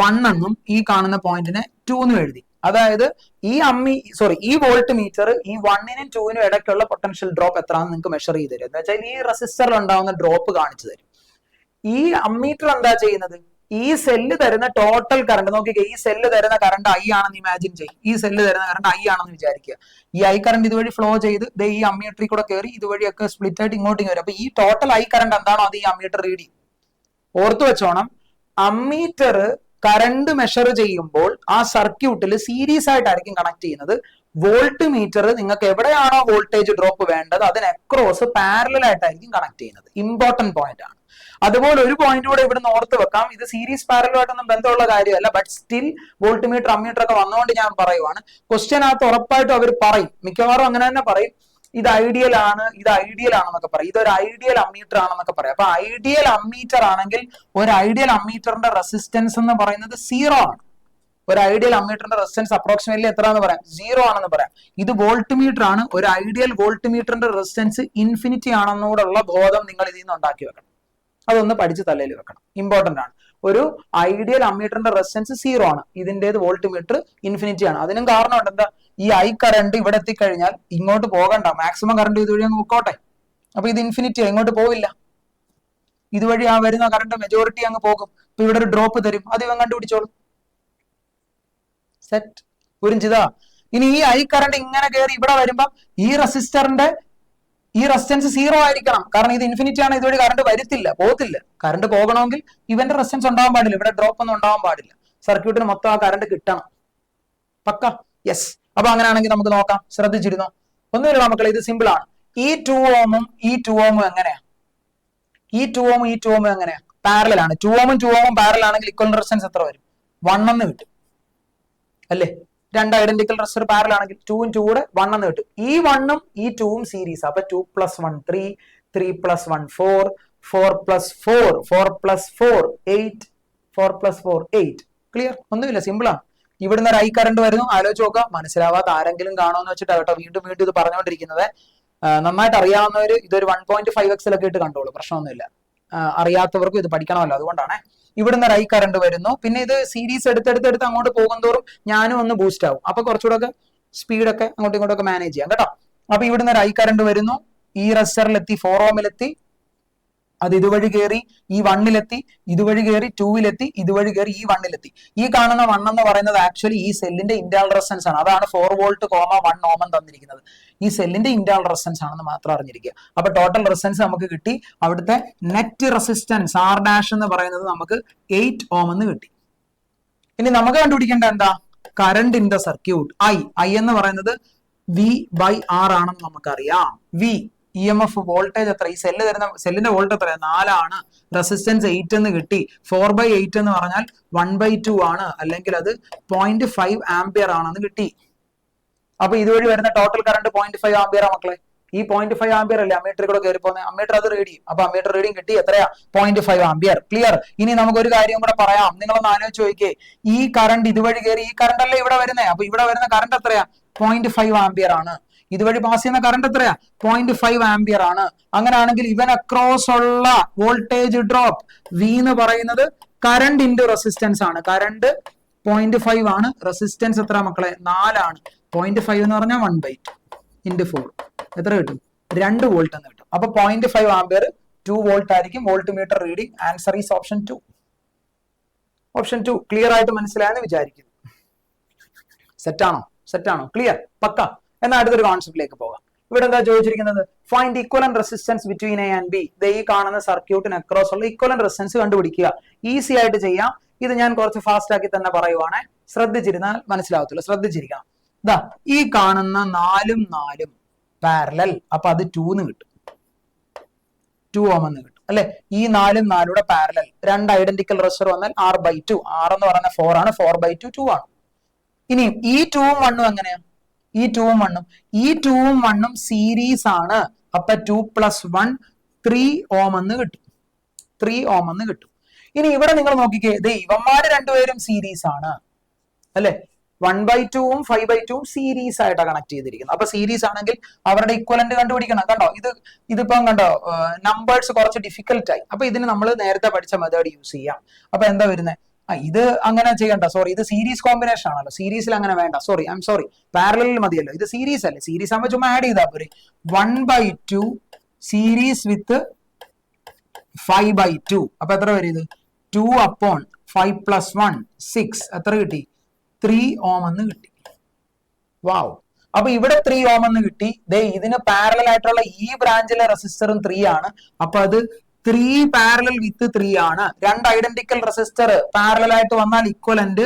1 എന്നും ഈ കാണുന്ന പോയിന്റിനെ 2 എന്നും എഴുതി. അതായത് ഈ വോൾട്ട് മീറ്റർ ഈ 1നും 2നും ഇടയ്ക്കുള്ള പൊട്ടൻഷ്യൽ ഡ്രോപ്പ് എത്രയാണെന്ന് നിങ്ങൾക്ക് മെഷർ ചെയ്ത് തരും. എന്ന് വെച്ചാൽ ഈ റെസിസ്റ്ററിൽ ഉണ്ടാവുന്ന ഡ്രോപ്പ് കാണിച്ചു തരും. ഈ അമ്മീറ്റർ എന്താ ചെയ്യുന്നത്? ഈ സെല്ല് തരുന്ന ടോട്ടൽ കറണ്ട് നോക്കിക്കേ. ഈ സെല്ല് തരുന്ന കറണ്ട് I ആണെന്ന് ഇമാജിൻ ചെയ്യും. ഈ സെല്ല് തരുന്ന കറണ്ട് I ആണെന്ന് വിചാരിക്കുക. ഈ I കറണ്ട് ഇതുവഴി ഫ്ലോ ചെയ്ത് ഈ അമ്മീറ്ററിൽ കൂടെ കയറി ഇതുവഴിയൊക്കെ സ്പ്ലിറ്റ് ആയിട്ട് ഇങ്ങോട്ടും വരും. അപ്പൊ ഈ ടോട്ടൽ I കറണ്ട് എന്താണോ അത് ഈ അമ്മീറ്റർ റീഡ് ചെയ്യും. ഓർത്തു വെച്ചോണം, അമ്മീറ്റർ കറണ്ട് മെഷർ ചെയ്യുമ്പോൾ ആ സർക്യൂട്ടിൽ സീരീസ് ആയിട്ടായിരിക്കും കണക്ട് ചെയ്യുന്നത്. വോൾട്ട് മീറ്റർ നിങ്ങൾക്ക് എവിടെയാണോ വോൾട്ടേജ് ഡ്രോപ്പ് വേണ്ടത് അതിന് അക്രോസ് പാരലൽ ആയിട്ടായിരിക്കും കണക്ട് ചെയ്യുന്നത്. ഇമ്പോർട്ടന്റ് പോയിന്റ് ആണ്. അതുപോലെ ഒരു പോയിന്റ് കൂടെ ഇവിടുന്ന് ഓർത്ത് വെക്കാം. ഇത് സീരീസ് പാരലുമായിട്ടൊന്നും ബന്ധമുള്ള കാര്യമല്ല. But still volt meter ammeter ഒക്കെ വന്നുകൊണ്ട് ഞാൻ പറയുവാണ്. ക്വസ്റ്റ്യനകത്ത് ഉറപ്പായിട്ടും അവർ പറയും, മിക്കവാറും അങ്ങനെ തന്നെ പറയും, ഇത് ഐഡിയൽ ആണെന്നൊക്കെ പറയും. ഇതൊരു ഐഡിയൽ അമ്മീറ്റർ ആണെന്നൊക്കെ പറയാം. അപ്പൊ ഐഡിയൽ അമ്മീറ്റർ ആണെങ്കിൽ ഒരു ഐഡിയൽ അമ്മീറ്ററിന്റെ റെസിസ്റ്റൻസ് എന്ന് പറയുന്നത് 0 ആണ്. ഒരു ഐഡിയൽ അമ്മീറ്ററിന്റെ റെസിസ്റ്റൻസ് അപ്രോക്സിമേറ്റ്ലി എത്ര എന്ന് പറയാം? 0 ആണെന്ന് പറയാം. ഇത് വോൾട്ട് മീറ്റർ ആണ്. ഒരു ഐഡിയൽ വോൾട്ട് മീറ്ററിന്റെ റെസിസ്റ്റൻസ് ഇൻഫിനിറ്റി ആണെന്നോടുള്ള ബോധം നിങ്ങൾ ഇതിൽ നിന്ന് ഉണ്ടാക്കി വെക്കണം. അതൊന്ന് പഠിച്ച് തലയിൽ വെക്കണം. ഇമ്പോർട്ടന്റ് ആണ്. ഒരു ഐഡിയൽ അമ്മീറ്ററിന്റെ റെസിസ്റ്റൻസ് 0 ആണ്. ഇതിന്റേത് വോൾട്ട് മീറ്റർ ഇൻഫിനിറ്റി ആണ്. അതിനും കാരണമുണ്ട്. എന്താ? ഈ I കറണ്ട് ഇവിടെ എത്തിക്കഴിഞ്ഞാൽ ഇങ്ങോട്ട് പോകണ്ട, മാക്സിമം കറണ്ട് ഇതുവഴി അങ്ങ് പൊക്കോട്ടെ. അപ്പൊ ഇത് ഇൻഫിനിറ്റി, ഇങ്ങോട്ട് പോവില്ല. ഇതുവഴി ആ വരുന്ന കറണ്ട് മെജോറിറ്റി അങ്ങ് പോകും. അപ്പൊ ഇവിടെ ഒരു ഡ്രോപ്പ് തരും, അത് ഇവൻ കണ്ടുപിടിച്ചോളും. സെറ്റ്. പുരിഞ്ചിതാ. ഇനി ഈ I കറണ്ട് ഇങ്ങനെ കയറി ഇവിടെ വരുമ്പോ ഈ റെസിസ്റ്ററിന്റെ ഈ റെസിസ്റ്റൻസ് 0 ആയിരിക്കണം. കാരണം ഇത് ഇൻഫിനിറ്റി ആണ്, ഇതുവഴി കറണ്ട് പോകത്തില്ല. കറണ്ട് പോകണമെങ്കിൽ ഇവന്റെ റെസിസ്റ്റൻസ് ഉണ്ടാവാൻ പാടില്ല, ഇവിടെ ഡ്രോപ്പ് ഒന്നും ഉണ്ടാവാൻ പാടില്ല. സർക്യൂട്ടിന് മൊത്തം ആ കറണ്ട് കിട്ടണം. പക്ക? യെസ്. അപ്പൊ അങ്ങനെയാണെങ്കിൽ നമുക്ക് നോക്കാം. ശ്രദ്ധിച്ചിരുന്നോ? ഒന്നുമില്ല മക്കളെ, ഇത് സിമ്പിൾ ആണ്. ഈ 2 ഓമും ഈ 2 ഓമും എങ്ങനെയാ? ഈ 2 ഓമും ഈ 2 ഓമും എങ്ങനെയാ? പാരലൽ ആണ്. 2 ഓമും 2 ഓമും പാരലൽ ആണെങ്കിൽ ഇക്വലന്റ് റെസിസ്റ്റൻസ് എത്ര വരും? 1 എന്ന് കിട്ടും അല്ലേ? രണ്ട് ഐഡന്റിക്കൽ റെസിസ്റ്റർ പാരലൽ ആണെങ്കിൽ 2 ഉം 2 കൂടെ 1 എന്ന് കിട്ടും. ഈ 1 ഉം ഈ 2 ഉം സീരീസ്. അപ്പൊ 2 + 1 3, 3 + 1 4, 4 + 4 4 + 4 8, 4 + 4 8. ക്ലിയർ? ഒന്നുമില്ല, സിമ്പിൾ ആണ്. ഇവിടുന്ന് ഒരു ഐ കറണ്ട് വരുന്നു. ആലോചിച്ച് നോക്കുക. മനസ്സിലാവാത്ത ആരെങ്കിലും കാണുമെന്ന് വെച്ചിട്ട് കേട്ടോ വീണ്ടും വീണ്ടും ഇത് പറഞ്ഞുകൊണ്ടിരിക്കുന്നത്. നന്നായിട്ട് അറിയാവുന്നവര് ഇതൊരു 1.5x ഇട്ട് കണ്ടോളൂ, പ്രശ്നമൊന്നുമില്ല. അറിയാത്തവർക്കും ഇത് പഠിക്കണമല്ലോ, അതുകൊണ്ടാണ്. ഇവിടുന്ന് ഒരു ഐ കറണ്ട് വരുന്നു. പിന്നെ ഇത് സീരീസ് എടുത്തെടുത്ത് അങ്ങോട്ട് പോകുന്തോറും ഞാനും ഒന്ന് ബൂസ്റ്റ് ആവും. അപ്പൊ കുറച്ചുകൂടെ ഒക്കെ സ്പീഡൊക്കെ അങ്ങോട്ടും ഇങ്ങോട്ടൊക്കെ മാനേജ് ചെയ്യാം കേട്ടോ. അപ്പൊ ഇവിടുന്ന് ഒരു ഐ കറണ്ട് വരുന്നു. ഈ റെസിസ്റ്ററിലെത്തി, 4 ഓമിലെത്തി, അത് ഇതുവഴി കയറി ഈ 1-ലെത്തി, ഇതുവഴി കയറി 2-ലെത്തി, ഇതുവഴി കയറി ഈ 1-ലെത്തി. ഈ കാണുന്ന 1 എന്ന് പറയുന്നത് ആക്ച്വലി ഈ സെല്ലിന്റെ ഇന്റേണൽ റെസിസ്റ്റൻസ് ആണ്. അതാണ് 4 വോൾട്ട്, 1 ഓം തന്നിരിക്കുന്നത്. ഈ സെല്ലിന്റെ ഇന്റേണൽ റെസിസ്റ്റൻസ് ആണെന്ന് മാത്രം അറിഞ്ഞിരിക്കുക. അപ്പൊ ടോട്ടൽ റെസിസ്റ്റൻസ് നമുക്ക് കിട്ടി. അവിടുത്തെ നെറ്റ് റെസിസ്റ്റൻസ് R' എന്ന് പറയുന്നത് നമുക്ക് 8 ഓം എന്ന് കിട്ടി. ഇനി നമുക്ക് കണ്ടുപിടിക്കേണ്ട എന്താ? Current in the circuit. I എന്ന് പറയുന്നത് V/R ആണെന്ന് നമുക്കറിയാം. വി EMF വോൾട്ടേജ് എത്ര? ഈ സെല്ലിന്റെ വോൾട്ട് എത്ര? 4 ആണ്. റെസിസ്റ്റൻസ് 8 എന്ന് കിട്ടി. 4/8 എന്ന് പറഞ്ഞാൽ 1/2 ആണ്, അല്ലെങ്കിൽ അത് 0.5 ആംപിയർ ആണെന്ന് കിട്ടി. അപ്പൊ ഇതുവഴി വരുന്ന ടോട്ടൽ കറണ്ട് 0.5 ആംപിയർ മക്കളെ. ഈ 0.5 ആംപിയർ അല്ലേ അമ്മീറ്ററിൽ കൂടെ കയറി പോകുന്നത്? അമ്മീറ്റർ അത് റീഡ് ചെയ്യും. അപ്പൊ അമ്മീറ്റർ റീഡിങ് കിട്ടി എത്രയാ? 0.5 ആംപിയർ. ക്ലിയർ? ഇനി നമുക്കൊരു കാര്യം കൂടെ പറയാം. നിങ്ങളൊന്ന് ആലോചിച്ച് നോക്കിയേ. ഈ കറണ്ട് ഇതുവഴി കയറി, ഈ കറണ്ട് അല്ലേ ഇവിടെ വരുന്നത്? അപ്പൊ ഇവിടെ വരുന്ന കറണ്ട് എത്രയാ? 0.5 ആംപിയർ ആണ്. ഇതുവഴി പാസ് ചെയ്യുന്ന കറണ്ട് എത്രയാ? 0.5 ആംപിയർ ആണ്. അങ്ങനെയാണെങ്കിൽ ഇവൻ അക്രോസ് ഉള്ള വോൾട്ടേജ് ഡ്രോപ്പ് V എന്ന് പറയുന്നത് കറണ്ട് ഇൻറ്റു റെസിസ്റ്റൻസ് ആണ്. കറണ്ട് 0.5 ആണ്. റെസിസ്റ്റൻസ് എത്ര മക്കളെ? 4 ആണ്. 0.5 എന്ന് പറഞ്ഞാൽ 1/2 × 4 എത്ര കിട്ടും? 2 വോൾട്ട് എന്ന് കിട്ടും. അപ്പൊ 0.5 ആംപിയർ 2 വോൾട്ട് ആയിരിക്കും volt meter reading. Answer is option 2. Option 2 clear ആയിട്ട് മനസ്സിലായെന്ന് വിചാരിക്കുന്നു. സെറ്റാണോ? ക്ലിയർ? പക്ക? എന്നാൽ അടുത്തൊരു കോൺസെപ്റ്റിലേക്ക് പോകാം. ഇവിടെ എന്താ ചോദിച്ചിരിക്കുന്നത്? Find equivalent resistance between A and B. ഈ കാണുന്ന സർക്യൂട്ടിന് അക്രോസ് ഉള്ള ഇക്വലന്റ് റെസിസ്റ്റൻസ് കണ്ടുപിടിക്കുക. ഈസി ആയിട്ട് ചെയ്യാം. ഇത് ഞാൻ കുറച്ച് ഫാസ്റ്റ് ആക്കി തന്നെ പറയുവാണ്. ശ്രദ്ധിച്ചിരുന്നാൽ മനസ്സിലാവത്തുള്ളൂ. ശ്രദ്ധിച്ചിരിക്കണം. ഈ കാണുന്ന 4ഉം 4ഉം പാരലൽ. അപ്പൊ അത് 2 എന്ന് കിട്ടും. 2 ഓം എന്ന് കിട്ടും അല്ലെ? ഈ 4ഉം 4 പാരലൽ. രണ്ട് ഐഡന്റിക്കൽ റെസിസ്റ്റർ വന്നാൽ R/2. R എന്ന് പറയുന്ന 4 ആണ്. 4/2 2 ആണ്. ഇനി ഈ 2ഉം 1ഉം എങ്ങനെയാ? ഈ 2ഉം 1ഉം ഈ 2ഉം 1ഉം സീരീസ് ആണ്. അപ്പൊ 2 + 1 3 ഓം എന്ന് കിട്ടും. 3 ഓം എന്ന് കിട്ടും. ഇനി ഇവിടെ നിങ്ങൾ നോക്കിക്കേ, ഇവന്മാര് രണ്ടുപേരും സീരീസ് ആണ് അല്ലെ? 1/2ഉം 5/2ഉം സീരീസ് ആയിട്ടാണ് കണക്ട് ചെയ്തിരിക്കുന്നത്. അപ്പൊ സീരീസ് ആണെങ്കിൽ അവരുടെ ഇക്വലന്റ് കണ്ടുപിടിക്കണം. കണ്ടോ? ഇതിപ്പം കണ്ടോ, നമ്പേഴ്സ് കുറച്ച് ഡിഫിക്കൽട്ട് ആയി. അപ്പൊ ഇതിന് നമ്മൾ നേരത്തെ പഠിച്ച മെത്തേഡ് യൂസ് ചെയ്യാം. അപ്പൊ എന്താ വരുന്നത്? ഇത് അങ്ങനെ ചെയ്യണ്ട. സോറി, ഇത് സീരീസ് കോമ്പിനേഷൻ ആണല്ലോ. സീരീസിൽ അങ്ങനെ വേണ്ട. സോറി, പാരലലിൽ മതിയല്ലോ. ഇത് സീരീസ് അല്ലേ? സീരീസ് ആകുമ്പോൾ ചുമ്മാ ആഡ് ചെയ്താൽ പോരെ. 1/2 സീരീസ് വിത്ത് 5/2. അപ്പൊ എത്ര വരും ഇത്? 2/5 + 1 6. എത്ര കിട്ടി? 3 ഓം എന്ന് കിട്ടി. വാവ്. അപ്പൊ ഇവിടെ 3 ഓം എന്ന് കിട്ടി. ഇതിന് പാരലൽ ആയിട്ടുള്ള ഈ ബ്രാഞ്ചിലെ റെസിസ്റ്ററും 3 ആണ്. അപ്പൊ അത് 3 പാരലൽ വിത്ത് 3 ആണ്. രണ്ട് ഐഡന്റിക്കൽ റെസിസ്റ്റർ പാരലൽ ആയിട്ട് വന്നാൽ ഇക്വലന്റ്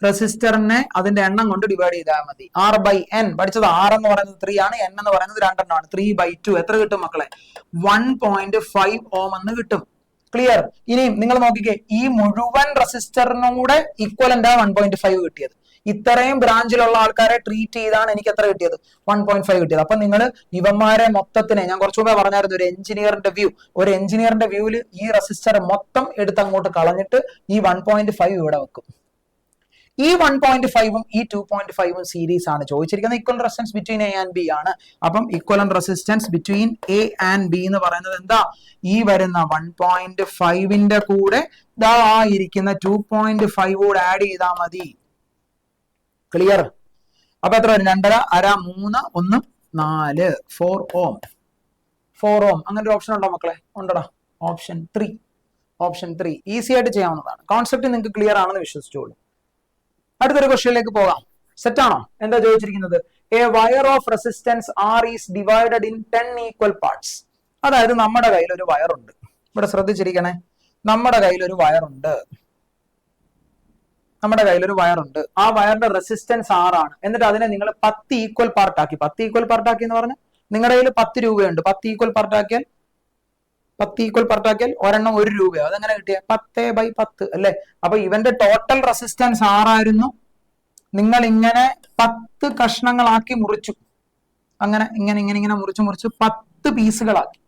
റെസിസ്റ്ററിനെ അതിന്റെ എണ്ണം കൊണ്ട് ഡിവൈഡ് ചെയ്താൽ മതി. R/n. പഠിച്ചത് R എന്ന് പറയുന്നത് 3 ആണ്, N എന്ന് പറയുന്നത് 2 ആണ്. 3/2 എത്ര കിട്ടും മക്കളെ? 1.5 ഓം എന്ന് കിട്ടും. ക്ലിയർ? ഇനി നിങ്ങൾ നോക്കിക്കേ, ഈ മുഴുവൻ റെസിസ്റ്ററിനൂടെ ഇക്വലന്റ് 1.5 കിട്ടിയത്. ഇത്രയും ബ്രാഞ്ചിലുള്ള ആൾക്കാരെ ട്രീറ്റ് ചെയ്താണ് എനിക്ക് എത്ര കിട്ടിയത്? 1.5 കിട്ടിയത്. അപ്പൊ നിങ്ങൾ ഇവന്മാരെ മൊത്തത്തിനെ, ഞാൻ കുറച്ചു മുമ്പേ പറഞ്ഞായിരുന്നു, ഒരു എഞ്ചിനീയറിന്റെ വ്യൂവിൽ ഈ റെസിസ്റ്റർ മൊത്തം എടുത്ത് അങ്ങോട്ട് കളഞ്ഞിട്ട് ഈ 1.5 ഇവിടെ വെക്കും. ഈ 1.5ഉം ഈ 2.5ഉം സീരീസ് ആണ്. ചോദിച്ചിരിക്കുന്നത് equivalent resistance between A and B ആണ്. അപ്പം equivalent resistance between A and B എന്ന് പറയുന്നത് എന്താ? ഈ വരുന്ന 1.5ന്റെ കൂടെ ഇരിക്കുന്ന 2.5 കൂടെ ആഡ് ചെയ്താൽ മതി. ക്ലിയർ? അപ്പൊ എത്ര വരും? 2.5 1/2 3 1 4 4 ഓം. 4 ഓം. അങ്ങനെ ഒരു ഓപ്ഷൻ ഉണ്ടോ മക്കളെ? ഉണ്ടടാ. ഓപ്ഷൻ 3. ഈസി ആയിട്ട് ചെയ്യാവുന്നതാണ്. കോൺസെപ്റ്റ് നിങ്ങൾക്ക് ക്ലിയർ ആണെന്ന് വിശ്വസിച്ചോളൂ. അടുത്തൊരു ക്വസ്റ്റ്യനിലേക്ക് പോകാം. സെറ്റാണോ? എന്താ ചോദിച്ചിരിക്കുന്നത്? A wire of resistance R is divided in 10 equal parts. അതായത് നമ്മുടെ കയ്യിൽ ഒരു വയറുണ്ട്. ഇവിടെ ശ്രദ്ധിച്ചിരിക്കണേ, നമ്മുടെ കയ്യിൽ ഒരു വയറുണ്ട്. ആ വയറിന്റെ റെസിസ്റ്റൻസ് 6 ആണ്. എന്നിട്ട് അതിനെ നിങ്ങൾ 10 ഈക്വൽ പാർട്ട് ആക്കി. 10 ഈക്വൽ പാർട്ട് ആക്കി എന്ന് പറഞ്ഞാൽ നിങ്ങളുടെ കയ്യിൽ 10 രൂപയുണ്ട്. 10 ഈക്വൽ പാർട്ട് ആക്കിയാൽ ഒരെണ്ണം 1 രൂപയോ. അതെങ്ങനെ കിട്ടിയ 10/10 അല്ലെ? അപ്പൊ ഇവന്റെ ടോട്ടൽ റെസിസ്റ്റൻസ് 6 ആയിരുന്നു. നിങ്ങൾ ഇങ്ങനെ 10 കഷ്ണങ്ങളാക്കി മുറിച്ചു. അങ്ങനെ ഇങ്ങനെ മുറിച്ച് 10 പീസുകളാക്കി.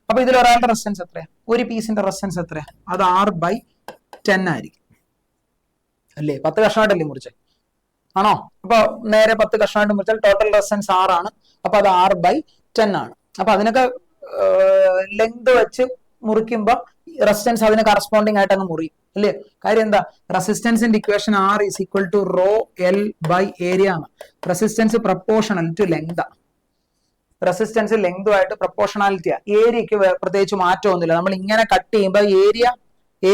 അപ്പൊ ഇതിൽ ഒരാളുടെ റെസിസ്റ്റൻസ് എത്രയാ? ഒരു പീസിന്റെ റെസിസ്റ്റൻസ് എത്രയാ? അത് 6/10 ആയിരിക്കും അല്ലേ? 10 കഷ്ണമായിട്ടല്ലേ മുറിച്ചത്, ആണോ? അപ്പൊ നേരെ 10 കഷ്ണമായിട്ട് മുറിച്ചാൽ ടോട്ടൽ റെസിസ്റ്റൻസ് 6 ആണ്. അപ്പൊ അത് 6/10 ആണ്. അപ്പൊ അതിനൊക്കെ ലെങ്ത് വെച്ച് മുറിക്കുമ്പോ റെസിസ്റ്റൻസ് അതിന് കറസ്പോണ്ടിങ് ആയിട്ട് അങ്ങ് മുറിയും അല്ലേ? കാര്യം എന്താ? റെസിസ്റ്റൻസിന്റെ equation R is equal to rho L by area ആണ്. Resistance proportional to length. Resistance ലെങ്തുമായിട്ട് പ്രപ്പോർഷണാലിറ്റിയാ. ഏരിയക്ക് പ്രത്യേകിച്ച് മാറ്റമൊന്നുമില്ല. നമ്മൾ ഇങ്ങനെ കട്ട് ചെയ്യുമ്പോൾ ഏരിയ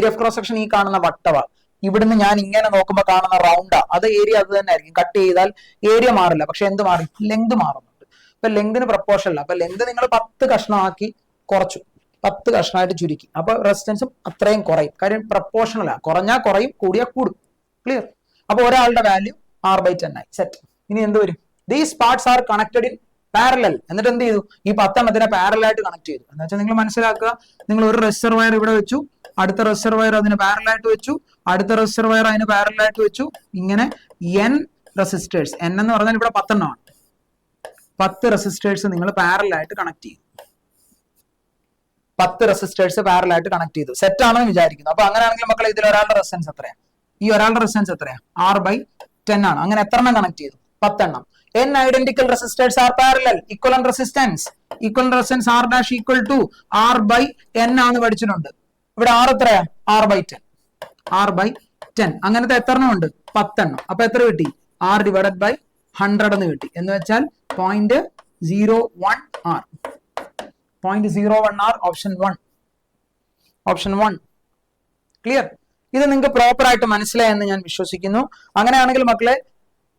ഓഫ് ക്രോസ് സെക്ഷൻ ഈ കാണുന്ന വട്ടവാ. ഇവിടുന്ന് ഞാൻ ഇങ്ങനെ നോക്കുമ്പോൾ കാണുന്ന റൗണ്ടാ. അത് ഏരിയ അത് തന്നെ ആയിരിക്കും. കട്ട് ചെയ്താൽ ഏരിയ മാറില്ല, പക്ഷെ എന്ത് മാറി? ലെങ്ത് മാറുന്നുണ്ട്. അപ്പൊ ലെങ്തിന് പ്രപ്പോർഷനല്ല. അപ്പൊ ലെങ്ത് നിങ്ങൾ 10 കഷ്ണമാക്കി കുറച്ചു, 10 കഷ്ണമായിട്ട് ചുരുക്കി. അപ്പൊ റെസിസ്റ്റൻസും അത്രയും കുറയും. കാര്യം പ്രപ്പോർഷണലാ. കുറഞ്ഞാൽ കുറയും, കൂടിയാൽ കൂടും. ക്ലിയർ? അപ്പൊ ഒരാളുടെ വാല്യൂ 6/10 ആയി. സെറ്റ്. ഇനി എന്ത് വരും? These parts are connected in parallel. എന്നിട്ട് എന്ത് ചെയ്തു? ഈ 10 എണ്ണത്തിനെ പാരലായിട്ട് കണക്ട് ചെയ്തു. എന്ന് വെച്ചാൽ നിങ്ങൾ മനസ്സിലാക്കുക, നിങ്ങൾ ഒരു റെസിസ്റ്റർ വയർ ഇവിടെ വെച്ചു, അടുത്ത റെസിസ്റ്റർ വയർ അതിന് പാരലായിട്ട് വെച്ചു, അടുത്ത റെസിസ്റ്റർ വയർ അതിന് പാരലായിട്ട് വെച്ചു. ഇങ്ങനെ n റെസിസ്റ്റേഴ്സ്, n എന്ന് പറഞ്ഞാൽ ഇവിടെ 10 എണ്ണമാണ്. 10 റെസിസ്റ്റേഴ്സ് നിങ്ങൾ പാരലായിട്ട് കണക്ട് ചെയ്തു. 10 റെസിസ്റ്റേഴ്സ് പാരലായിട്ട് കണക്ട് ചെയ്തു. സെറ്റ് ആണെന്ന് വിചാരിക്കുന്നു. അപ്പൊ അങ്ങനെയാണെങ്കിൽ മക്കളെ ഇതിൽ ഒരാളുടെ റെസിസ്റ്റൻസ് എത്രയാ? ഈ ഒരാളുടെ റെസിസ്റ്റൻസ് എത്രയാ? 6/10 ആണ്. അങ്ങനെ എത്ര എണ്ണം കണക്ട് ചെയ്തു? 10 എണ്ണം. n identical resistors are parallel. Equivalent resistance R dash equal to R/n ആണ് പഠിച്ചിട്ടുണ്ട്. ഇവിടെ R എത്രയാ? R/10. അങ്ങനത്തെ എത്ര എണ്ണം ഉണ്ട്? 10 എണ്ണം. അപ്പൊ എത്ര കിട്ടി? R divided by 100 എന്ന് കിട്ടി. എന്ന് വെച്ചാൽ 0.01 R. 0.01 R. ഓപ്ഷൻ 1. ക്ലിയർ? ഇത് നിങ്ങൾക്ക് പ്രോപ്പർ ആയിട്ട് മനസ്സിലായെന്ന് ഞാൻ വിശ്വസിക്കുന്നു. അങ്ങനെയാണെങ്കിൽ മക്കളെ,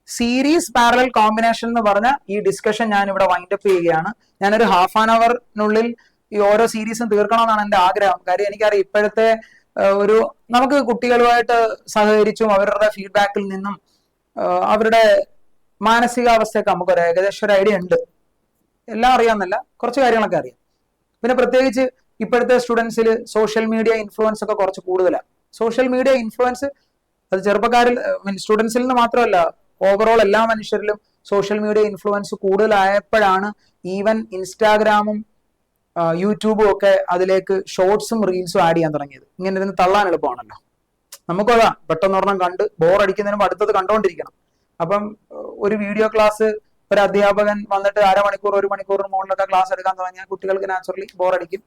സീരീസ് പാരലൽ കോമ്പിനേഷൻ എന്ന് പറഞ്ഞ ഈ ഡിസ്കഷൻ ഞാൻ ഇവിടെ വൈൻഡപ്പ് ചെയ്യുകയാണ്. ഞാനൊരു ഹാഫ് ആൻ അവറിനുള്ളിൽ ഈ ഓരോ സീരീസും തീർക്കണമെന്നാണ് എന്റെ ആഗ്രഹം. കാര്യം എനിക്കറിയാം ഇപ്പോഴത്തെ നമുക്ക് കുട്ടികളുമായിട്ട് സഹകരിച്ചും അവരുടെ ഫീഡ്ബാക്കിൽ നിന്നും അവരുടെ മാനസികാവസ്ഥയൊക്കെ നമുക്കൊരു ഏകദേശം ഒരു ഐഡിയ ഉണ്ട്. എല്ലാം അറിയാമെന്നല്ല, കുറച്ച് കാര്യങ്ങളൊക്കെ അറിയാം. പിന്നെ പ്രത്യേകിച്ച് ഇപ്പോഴത്തെ സ്റ്റുഡൻസിൽ സോഷ്യൽ മീഡിയ ഇൻഫ്ലുവൻസ് ഒക്കെ കുറച്ച് കൂടുതലാണ്. സോഷ്യൽ മീഡിയ ഇൻഫ്ലുവൻസ് അത് ചെറുപ്പക്കാരിൽ സ്റ്റുഡൻസിൽ നിന്ന് മാത്രമല്ല, ഓവറോൾ എല്ലാ മനുഷ്യരിലും സോഷ്യൽ മീഡിയ ഇൻഫ്ലുവൻസ് കൂടുതലായപ്പോഴാണ് ഈവൻ ഇൻസ്റ്റാഗ്രാമും യൂട്യൂബും ഒക്കെ അതിലേക്ക് ഷോർട്സും റീൽസും ആഡ് ചെയ്യാൻ തുടങ്ങിയത്. ഇങ്ങനെ ഇരുന്ന് തള്ളാൻ എളുപ്പമാണല്ലോ. നമുക്കതാ പെട്ടെന്ന് ഒരെണ്ണം കണ്ട് ബോറടിക്കുന്നതിന് മുമ്പ് അടുത്തത് കണ്ടുകൊണ്ടിരിക്കണം. അപ്പം ഒരു വീഡിയോ ക്ലാസ് ഒരു അധ്യാപകൻ വന്നിട്ട് 1 മണിക്കൂറിന് മുകളിലൊക്കെ ക്ലാസ് എടുക്കാൻ തുടങ്ങിയാൽ കുട്ടികൾക്ക് നാച്ചുറലി ബോറടിക്കും.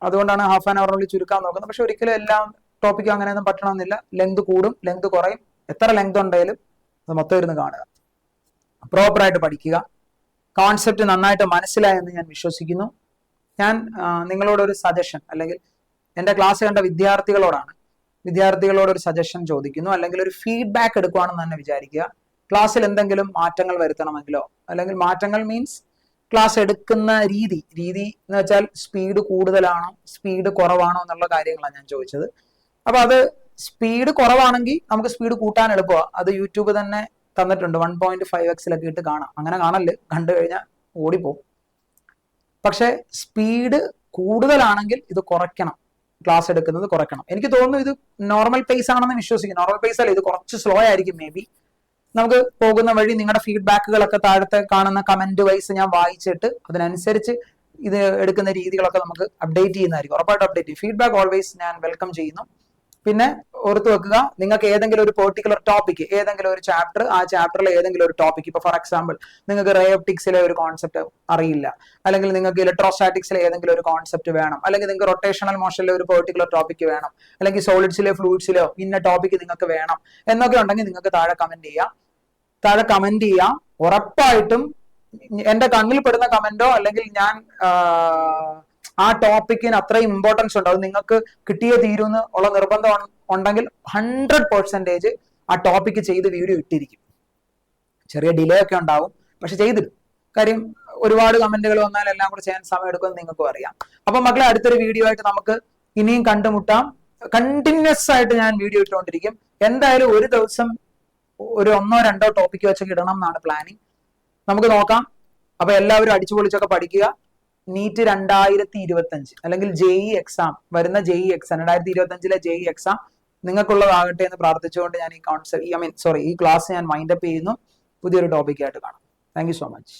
അതുകൊണ്ടാണ് ഹാഫ് ആൻ അവറിനുള്ളിൽ ചുരുക്കാൻ നോക്കുന്നത്. പക്ഷെ ഒരിക്കലും എല്ലാം ടോപ്പിക്കും അങ്ങനെയൊന്നും പറ്റണമെന്നില്ല. ലെങ്ത് കൂടും, ലെങ്ത് കുറയും. എത്ര ലെങ്ത് ഉണ്ടെങ്കിലും അത് മൊത്തം ഇരുന്ന് കാണുക, പ്രോപ്പറായിട്ട് പഠിക്കുക. കോൺസെപ്റ്റ് നന്നായിട്ട് മനസ്സിലായെന്ന് ഞാൻ വിശ്വസിക്കുന്നു. ഞാൻ നിങ്ങളോടൊരു സജഷൻ, അല്ലെങ്കിൽ എൻ്റെ ക്ലാസ് കണ്ട വിദ്യാർത്ഥികളോടൊരു സജഷൻ ചോദിക്കുന്നു, അല്ലെങ്കിൽ ഒരു ഫീഡ്ബാക്ക് എടുക്കുവാണെന്ന് തന്നെ വിചാരിക്കുക. ക്ലാസ്സിൽ എന്തെങ്കിലും മാറ്റങ്ങൾ വരുത്തണമെങ്കിലോ, അല്ലെങ്കിൽ മാറ്റങ്ങൾ മീൻസ് ക്ലാസ് എടുക്കുന്ന രീതി എന്ന് വെച്ചാൽ സ്പീഡ് കൂടുതലാണോ സ്പീഡ് കുറവാണോ എന്നുള്ള കാര്യങ്ങളാണ് ഞാൻ ചോദിച്ചത്. അപ്പൊ അത് സ്പീഡ് കുറവാണെങ്കിൽ നമുക്ക് സ്പീഡ് കൂട്ടാൻ എളുപ്പമാണ്. അത് യൂട്യൂബ് തന്നെ തന്നിട്ടുണ്ട്. 1.5x ഇട്ട് കാണാം. അങ്ങനെ കാണല്, കണ്ടു കഴിഞ്ഞാൽ ഓടിപ്പോവും. പക്ഷെ സ്പീഡ് കൂടുതലാണെങ്കിൽ ഇത് കുറയ്ക്കണം, ക്ലാസ് എടുക്കുന്നത് കുറയ്ക്കണം. എനിക്ക് തോന്നുന്നു ഇത് നോർമൽ പേസ് ആണെന്ന് വിശ്വസിക്കുന്നു. നോർമൽ പേസ് അല്ല, ഇത് കുറച്ച് സ്ലോ ആയിരിക്കും മേ ബി. നമുക്ക് പോകുന്ന വഴി നിങ്ങളുടെ ഫീഡ്ബാക്കുകളൊക്കെ താഴത്തെ കാണുന്ന കമന്റ് വൈസ് ഞാൻ വായിച്ചിട്ട് അതിനനുസരിച്ച് ഇത് എടുക്കുന്ന രീതികളൊക്കെ നമുക്ക് അപ്ഡേറ്റ് ചെയ്യുന്നതായിരിക്കും. ഉറപ്പായിട്ട് അപ്ഡേറ്റ് ചെയ്യും. ഫീഡ്ബാക്ക് ഓൾവേസ് ഞാൻ വെൽക്കം ചെയ്യുന്നു. പിന്നെ ഓർത്ത് വെക്കുക, നിങ്ങൾക്ക് ഏതെങ്കിലും ഒരു പെർട്ടിക്കുലർ ടോപ്പിക്, ഏതെങ്കിലും ഒരു ചാപ്റ്റർ, ആ ചാപ്റ്ററിലെ ഏതെങ്കിലും ഒരു ടോപ്പിക്, ഇപ്പൊ ഫോർ എക്സാമ്പിൾ നിങ്ങൾക്ക് റേ ഒപ്റ്റിക്സിലെ ഒരു കോൺസെപ്റ്റ് അറിയില്ല, അല്ലെങ്കിൽ നിങ്ങൾക്ക് ഇലക്ട്രോസ്റ്റാറ്റിക്സിലെ ഏതെങ്കിലും ഒരു കോൺസെപ്റ്റ് വേണം, അല്ലെങ്കിൽ നിങ്ങൾക്ക് റൊട്ടേഷണൽ മോഷനിലെ ഒരു പെർട്ടിക്കുലർ ടോപ്പിക് വേണം, അല്ലെങ്കിൽ സോളിഡ്സിലെ ഫ്ലൂയിഡ്സിലോ ഇന്ന ടോപ്പിക് നിങ്ങൾക്ക് വേണം എന്നൊക്കെ ഉണ്ടെങ്കിൽ നിങ്ങൾക്ക് താഴെ കമന്റ് ചെയ്യാം. ഉറപ്പായിട്ടും എന്റെ കണ്ണിൽ പെടുന്ന കമന്റോ അല്ലെങ്കിൽ ഞാൻ ആ ടോപ്പിക്കിന് അത്രയും ഇമ്പോർട്ടൻസ് ഉണ്ട്, അത് നിങ്ങൾക്ക് കിട്ടിയേ തീരുമെന്ന് ഉള്ള നിർബന്ധം ഉണ്ടെങ്കിൽ 100% ആ ടോപ്പിക്ക് ചെയ്ത് വീഡിയോ ഇട്ടിരിക്കും. ചെറിയ ഡിലേ ഒക്കെ ഉണ്ടാവും, പക്ഷെ ചെയ്തിടും. കാര്യം ഒരുപാട് കമന്റുകൾ വന്നാൽ എല്ലാം കൂടെ ചെയ്യാൻ സമയം എടുക്കുമെന്ന് നിങ്ങൾക്കും അറിയാം. അപ്പൊ മക്കളെ, അടുത്തൊരു വീഡിയോ ആയിട്ട് നമുക്ക് ഇനിയും കണ്ടുമുട്ടാം. കണ്ടിന്യൂസ് ആയിട്ട് ഞാൻ വീഡിയോ ഇട്ടുകൊണ്ടിരിക്കും. എന്തായാലും ഒരു ദിവസം ഒരു 1-2 ടോപ്പിക്ക് വെച്ചൊക്കെ ഇടണം എന്നാണ് പ്ലാനിങ്. നമുക്ക് നോക്കാം. അപ്പൊ എല്ലാവരും അടിച്ചു പൊളിച്ചൊക്കെ പഠിക്കുക. നീറ്റ് 2025 അല്ലെങ്കിൽ JEE എക്സാം, വരുന്ന JEE എക്സാം 2025 JEE എക്സാം നിങ്ങൾക്കുള്ളതാകട്ടെ എന്ന് പ്രാർത്ഥിച്ചുകൊണ്ട് ഞാൻ ഈ ക്ലാസ് ഞാൻ വൈൻഡപ്പ് ചെയ്യുന്നു. പുതിയൊരു ടോപ്പിക്കായിട്ട് കാണാം. Thank you so much.